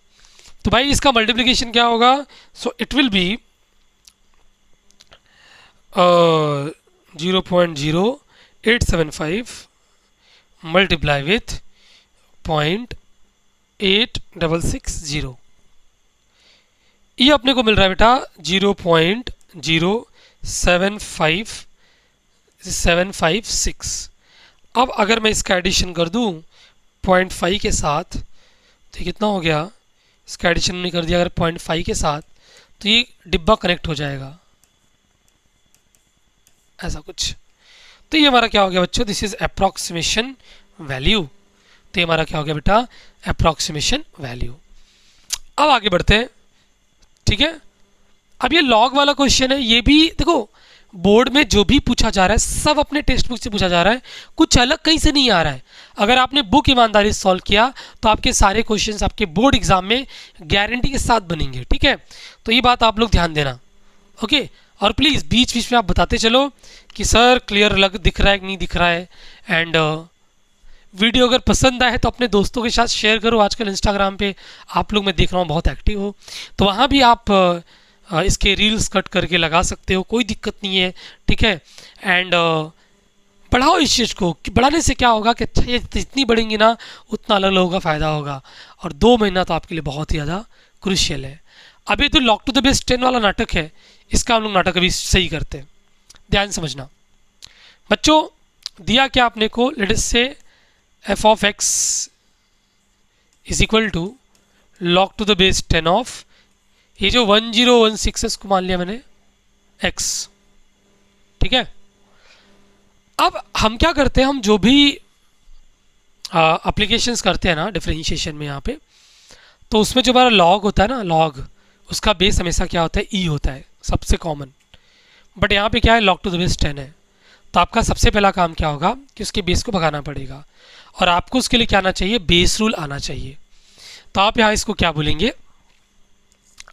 तो भाई इसका मल्टीप्लिकेशन क्या होगा, so it will B 0.0875 multiply with 0.8660। ये अपने को मिल रहा है बेटा 0.0756। अब अगर मैं इसका एडिशन कर दूं 0.5 के साथ तो कितना हो गया, इसका एडिशन नहीं कर दिया अगर 0.5 के साथ तो ये डिब्बा कनेक्ट हो जाएगा ऐसा कुछ। तो ये हमारा क्या हो गया बच्चों, दिस इज अप्रॉक्सीमेशन वैल्यू। तो ये हमारा क्या हो गया बेटा अप्रॉक्सीमेशन वैल्यू। अब आगे बढ़ते हैं, ठीक है। अब ये लॉग वाला क्वेश्चन है, ये भी देखो बोर्ड में जो भी पूछा जा रहा है सब अपने टेक्स्ट बुक से पूछा जा रहा है, कुछ अलग कहीं से नहीं आ रहा है। अगर आपने बुक ईमानदारी से सॉल्व किया तो आपके सारे क्वेश्चंस आपके बोर्ड एग्जाम में गारंटी के साथ बनेंगे, ठीक है। तो ये बात आप लोग ध्यान देना, ओके। और प्लीज़ बीच बीच में आप बताते चलो कि सर क्लियर लग दिख रहा है कि नहीं दिख रहा है। एंड वीडियो अगर पसंद आए तो अपने दोस्तों के साथ शेयर करो। आजकल इंस्टाग्राम पे आप लोग मैं देख रहा हूँ बहुत एक्टिव हो, तो वहाँ भी आप इसके रील्स कट करके लगा सकते हो, कोई दिक्कत नहीं है, ठीक है। एंड बढ़ाओ इस चीज़ को, कि बढ़ाने से क्या होगा कि अच्छा ये जितनी बढ़ेंगी ना उतना अलग लोगों का फ़ायदा होगा। और 2 महीना तो आपके लिए बहुत ही ज़्यादा क्रूशियल है। अभी तो लॉक टू द बेस 10 वाला नाटक है, इसका हम लोग नाटक अभी सही करते हैं, ध्यान समझना बच्चों। दिया क्या आपने को, लेट अस से f of x is equal to log to the base 10 of, ये जो 1016 है इसको मान लिया मैंने x, ठीक है। अब हम क्या करते हैं, हम जो भी एप्लीकेशंस करते हैं ना डिफरेंशिएशन में यहाँ पे, तो उसमें जो हमारा log होता है ना, log उसका बेस हमेशा क्या होता है, e होता है सबसे कॉमन। बट यहाँ पे क्या है, log टू द बेस 10 है, तो आपका सबसे पहला काम क्या होगा कि उसके बेस को भगाना पड़ेगा। और आपको उसके लिए क्या आना चाहिए, बेस रूल आना चाहिए। तो आप यहाँ इसको क्या बोलेंगे,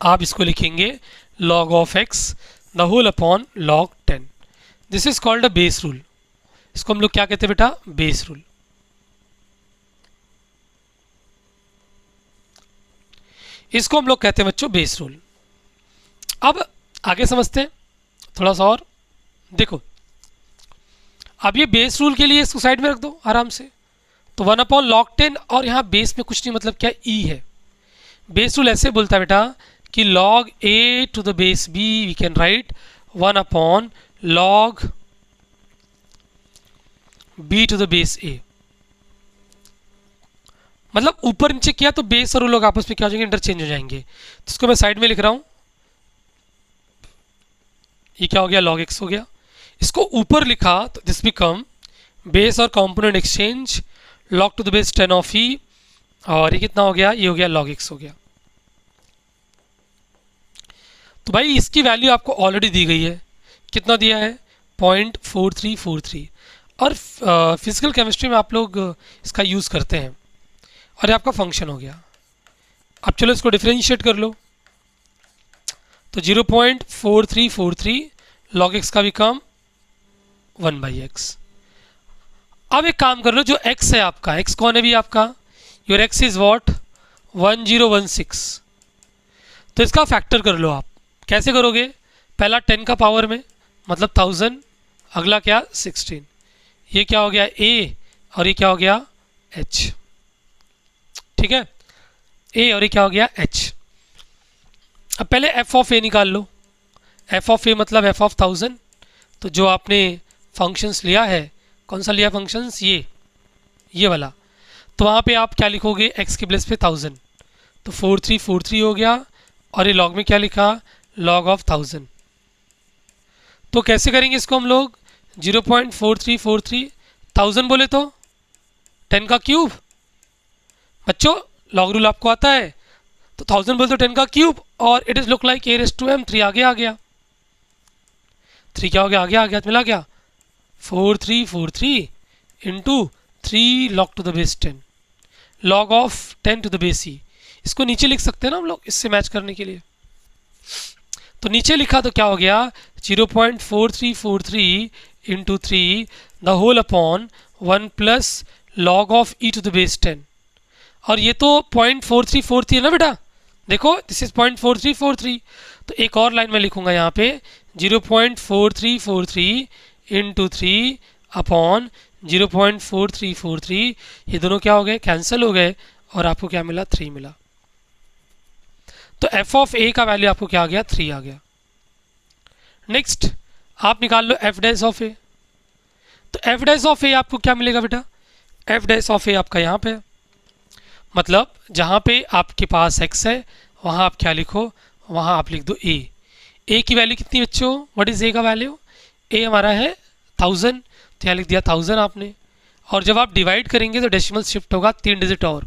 आप इसको लिखेंगे log of x the whole upon log 10। This is called a base rule. इसको हम लोग क्या कहते हैं बेटा, बेस रूल। इसको हम लोग कहते हैं बच्चों बेस रूल। अब आगे समझते हैं थोड़ा सा और। देखो अब ये बेस रूल के लिए इसको साइड में रख दो आराम से। तो 1 अपॉन log 10, और यहाँ बेस में कुछ नहीं मतलब क्या e है। बेस रूल ऐसे बोलता है बेटा कि log a to the base b we can write 1 upon log b to the base a। मतलब ऊपर नीचे किया तो बेस और लोग आपस में क्या हो जाएंगे, इंटरचेंज हो जाएंगे। तो इसको मैं साइड में लिख रहा हूं, ये क्या हो गया, log x हो गया। इसको ऊपर लिखा तो दिस बिकम बेस और component exchange log to the base 10 of e, और ये कितना हो गया, ये हो गया log x हो गया। तो भाई इसकी वैल्यू आपको ऑलरेडी दी गई है, कितना दिया है 0.4343। और फिजिकल केमिस्ट्री में आप लोग इसका यूज़ करते हैं, और ये आपका फंक्शन हो गया। अब चलो इसको डिफरेंशिएट कर लो, तो 0.4343 log x का भी कम 1/x। अब एक काम कर लो, जो x है आपका, x कौन है भी आपका, योर x इज वॉट 1016। तो इसका फैक्टर कर लो आप। कैसे करोगे, पहला 10 का पावर में मतलब 1000, अगला क्या 16, ये क्या हो गया a और ये क्या हो गया h, ठीक है, a और ये क्या हो गया h। अब पहले f ऑफ a निकाल लो। f ऑफ a मतलब f ऑफ 1000। तो जो आपने फंक्शंस लिया है, कौन सा लिया फंक्शंस, ये वाला, तो वहाँ पे आप क्या लिखोगे, x के प्लेस पे 1000, तो 4343 हो गया। और ये log में क्या लिखा, log ऑफ 1000। तो कैसे करेंगे इसको हम लोग, 0.4343 1000 बोले तो 10 का क्यूब। बच्चों log रूल आपको आता है, तो 1000 बोले तो 10 का क्यूब, और it is look like a raised to m, 3 आगे आ गया, 3 क्या हो गया, आगे आ गया, मिला क्या 4343 into 3 log to the base 10, log of 10 to the base e। इसको नीचे लिख सकते हैं ना हम लोग इससे मैच करने के लिए। तो नीचे लिखा तो क्या हो गया 0.4343 into 3 the whole upon 1 plus log of e to the base 10। और ये तो 0.4343 है ना बेटा, देखो दिस इज 0.4343। तो एक और लाइन में लिखूंगा यहाँ पे 0.4343 इंटू 3 अपॉन 0.4343, ये दोनों क्या हो गए, कैंसिल हो गए, और आपको क्या मिला 3 मिला। तो f ऑफ a का वैल्यू आपको क्या आ गया, 3 आ गया। नेक्स्ट आप निकाल लो f डैश ऑफ a। तो f डैश ऑफ a आपको क्या मिलेगा बेटा, f डैश ऑफ a आपका यहाँ पे, मतलब जहाँ पे आपके पास x है वहाँ आप क्या लिखो, वहाँ आप लिख दो a। a की वैल्यू कितनी बच्चों, व्हाट इज a का वैल्यू, a हमारा है 1000, तो यहाँ लिख दिया 1000 आपने। और जब आप डिवाइड करेंगे तो डेसिमल शिफ्ट होगा 3 डिजिट और,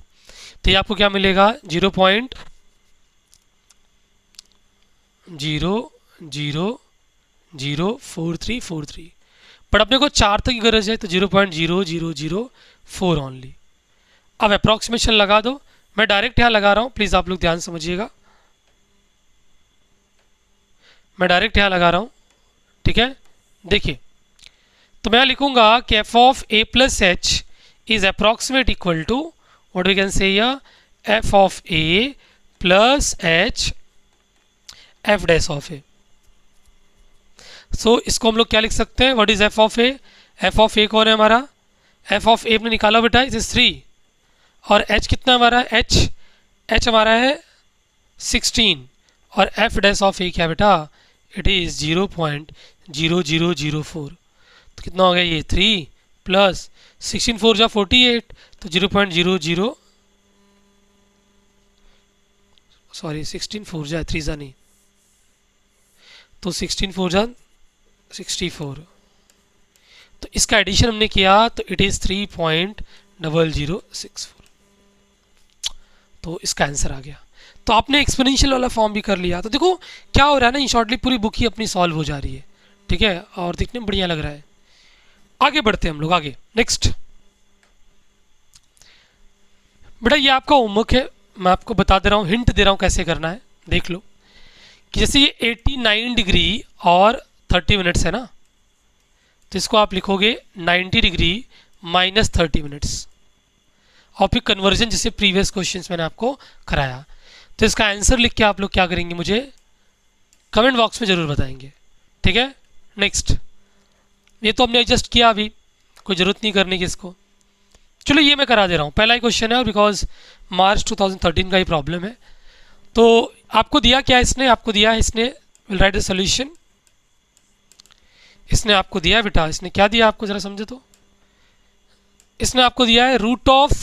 तो ये आपको क्या मिलेगा 0.0000 0.4343, बट अपने को 4 तक की गरज है तो 0.0004 ओनली। अब अप्रॉक्सीमेशन लगा दो, मैं डायरेक्ट यहाँ लगा रहा हूँ, प्लीज़ आप लोग ध्यान समझिएगा, मैं डायरेक्ट यहाँ लगा रहा हूँ, ठीक है। देखिए, तो मैं लिखूंगा कि F of A plus H is approximate equal to what we can say here, F of A plus H F dash of A. So इसको हम लोग क्या लिख सकते हैं, what is F of A? F of A कौन है हमारा, एफ ऑफ ए ने निकाला बेटा इज 3, और एच कितना हमारा, एच हमारा है 16, और एफ डैश ऑफ ए क्या बेटा, इट इज 0.0004। तो कितना हो गया ये 3 प्लस 16 4 जा 48, तो 0.00, सॉरी 16 4 जा 3 जा नहीं, तो 16 4 जा 64, तो इसका एडिशन हमने किया तो इट इज 3.0064, तो इसका आंसर आ गया। तो आपने एक्सपोनेंशियल वाला फॉर्म भी कर लिया। तो देखो क्या हो रहा है ना, इन शॉर्टली पूरी बुक ही अपनी सॉल्व हो जा रही है, ठीक है, और दिखने में बढ़िया लग रहा है। आगे बढ़ते हैं हम लोग, आगे नेक्स्ट। बेटा ये आपका होमवर्क है, मैं आपको बता दे रहा हूँ, हिंट दे रहा हूँ कैसे करना है, देख लो कि जैसे ये 89 डिग्री और 30 मिनट्स है ना, तो इसको आप लिखोगे 90 डिग्री माइनस 30 मिनट्स, और फिर कन्वर्जन जैसे प्रीवियस क्वेश्चंस मैंने आपको कराया। तो इसका आंसर लिख के आप लोग क्या करेंगे, मुझे कमेंट बॉक्स में ज़रूर बताएंगे, ठीक है। नेक्स्ट, ये तो हमने एडजस्ट किया, अभी कोई ज़रूरत नहीं करने की इसको, चलो ये मैं करा दे रहा हूँ। पहला ही क्वेश्चन है, और बिकॉज मार्च 2013 का ही प्रॉब्लम है। तो आपको दिया क्या इसने, आपको दिया है इसने, विल राइट द सोल्यूशन, इसने आपको दिया है बेटा, इसने क्या दिया आपको ज़रा समझे तो, इसने आपको दिया है रूट ऑफ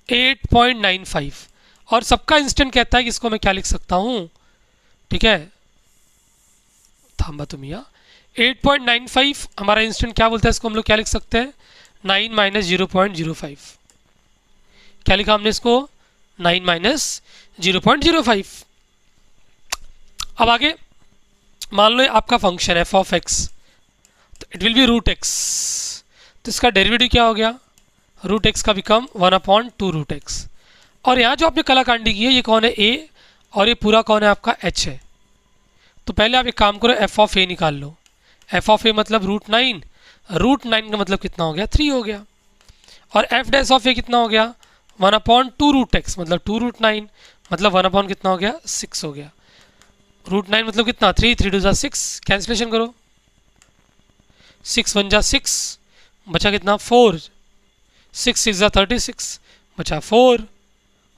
8.95, और सबका इंस्टेंट कहता है कि इसको मैं क्या लिख सकता हूँ, ठीक है, थाम्बा तुम या 8.95 हमारा इंस्टेंट क्या बोलता है, इसको हम लोग क्या लिख सकते हैं, 9 माइनस 0.05, क्या लिखा हमने इसको, 9 माइनस 0.05। अब आगे मान लो आपका फंक्शन एफ ऑफ एक्स, तो it will be root x, तो इसका डेरिवेटिव क्या हो गया, रूट एक्स का बिकम 1/2 रूट एक्स। और यहाँ जो आपने कलाकांडी की है, ये कौन है, ए, और ये पूरा कौन है आपका, एच है। तो पहले आप एक काम करो, एफ ऑफ ए निकाल लो, एफ ऑफ ए मतलब √9, √9 का मतलब कितना हो गया, 3 हो गया, और एफ डैश ऑफ ए कितना हो गया, 1/2 रूट एक्स मतलब 2 √9, मतलब 1/, कितना हो गया, 6 हो गया। √9 मतलब कितना, 3 3 2 जा 6, कैंसिलेशन करो, 6 1 जा 6, बचा कितना 4, 6 6 जा 36, बचा 4,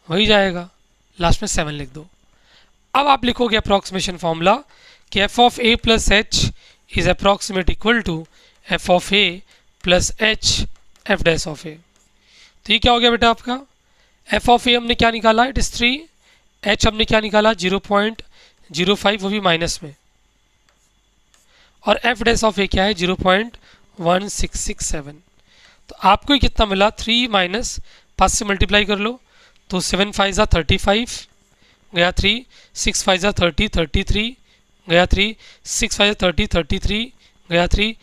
वही जाएगा, लास्ट में 7 लिख दो। अब आप लिखोगे अप्रॉक्सीमेशन फॉर्मूला कि F of A plus H is approximate equal to F of A plus H F dash of A. तो ये क्या हो गया बेटा आपका, एफ ऑफ ए हमने क्या निकाला, इट इज 3, एच हमने क्या निकाला 0.05, वो भी माइनस में, और एफ डैश ऑफ ए क्या है 0.1667। तो आपको ये कितना मिला, 3 माइनस 5 से मल्टीप्लाई कर लो, तो 7 5 जा 35 गया, 3 6 5 जा 30 33 गया, 3 6 5 जा 30 33 गया, 3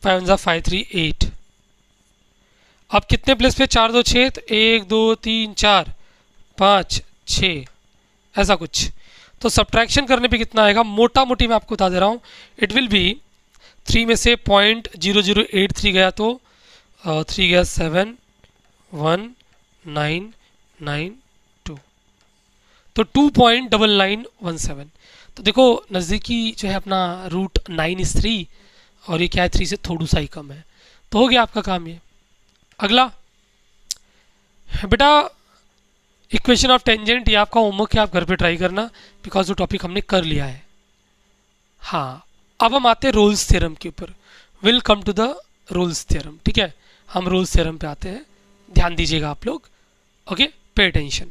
5 जा 5 3 8। अब कितने प्लेस पे, 4 2 6, तो 1 2 3 4 5 6 ऐसा कुछ। तो सब्ट्रैक्शन करने पे कितना आएगा, मोटा मोटी मैं आपको बता दे रहा हूँ, इट विल बी 3 में से 0.0083 गया, तो 3 गया 7 1 9 9 2, तो 2.9917। तो देखो नज़दीकी जो है अपना √9 इज 3, और ये क्या है 3 से थोड़ा सा ही कम है, तो हो गया आपका काम ये। अगला बेटा इक्वेशन ऑफ टेंजेंट, ये आपका होमवर्क है, आप घर पे ट्राई करना, बिकॉज वो टॉपिक हमने कर लिया है। हाँ, अब हम आते हैं रोल्स थ्योरम के ऊपर, will come to the Rolle's theorem, ठीक है, हम रोल्स थ्योरम पे आते हैं, ध्यान दीजिएगा आप लोग, ओके, पे अटेंशन।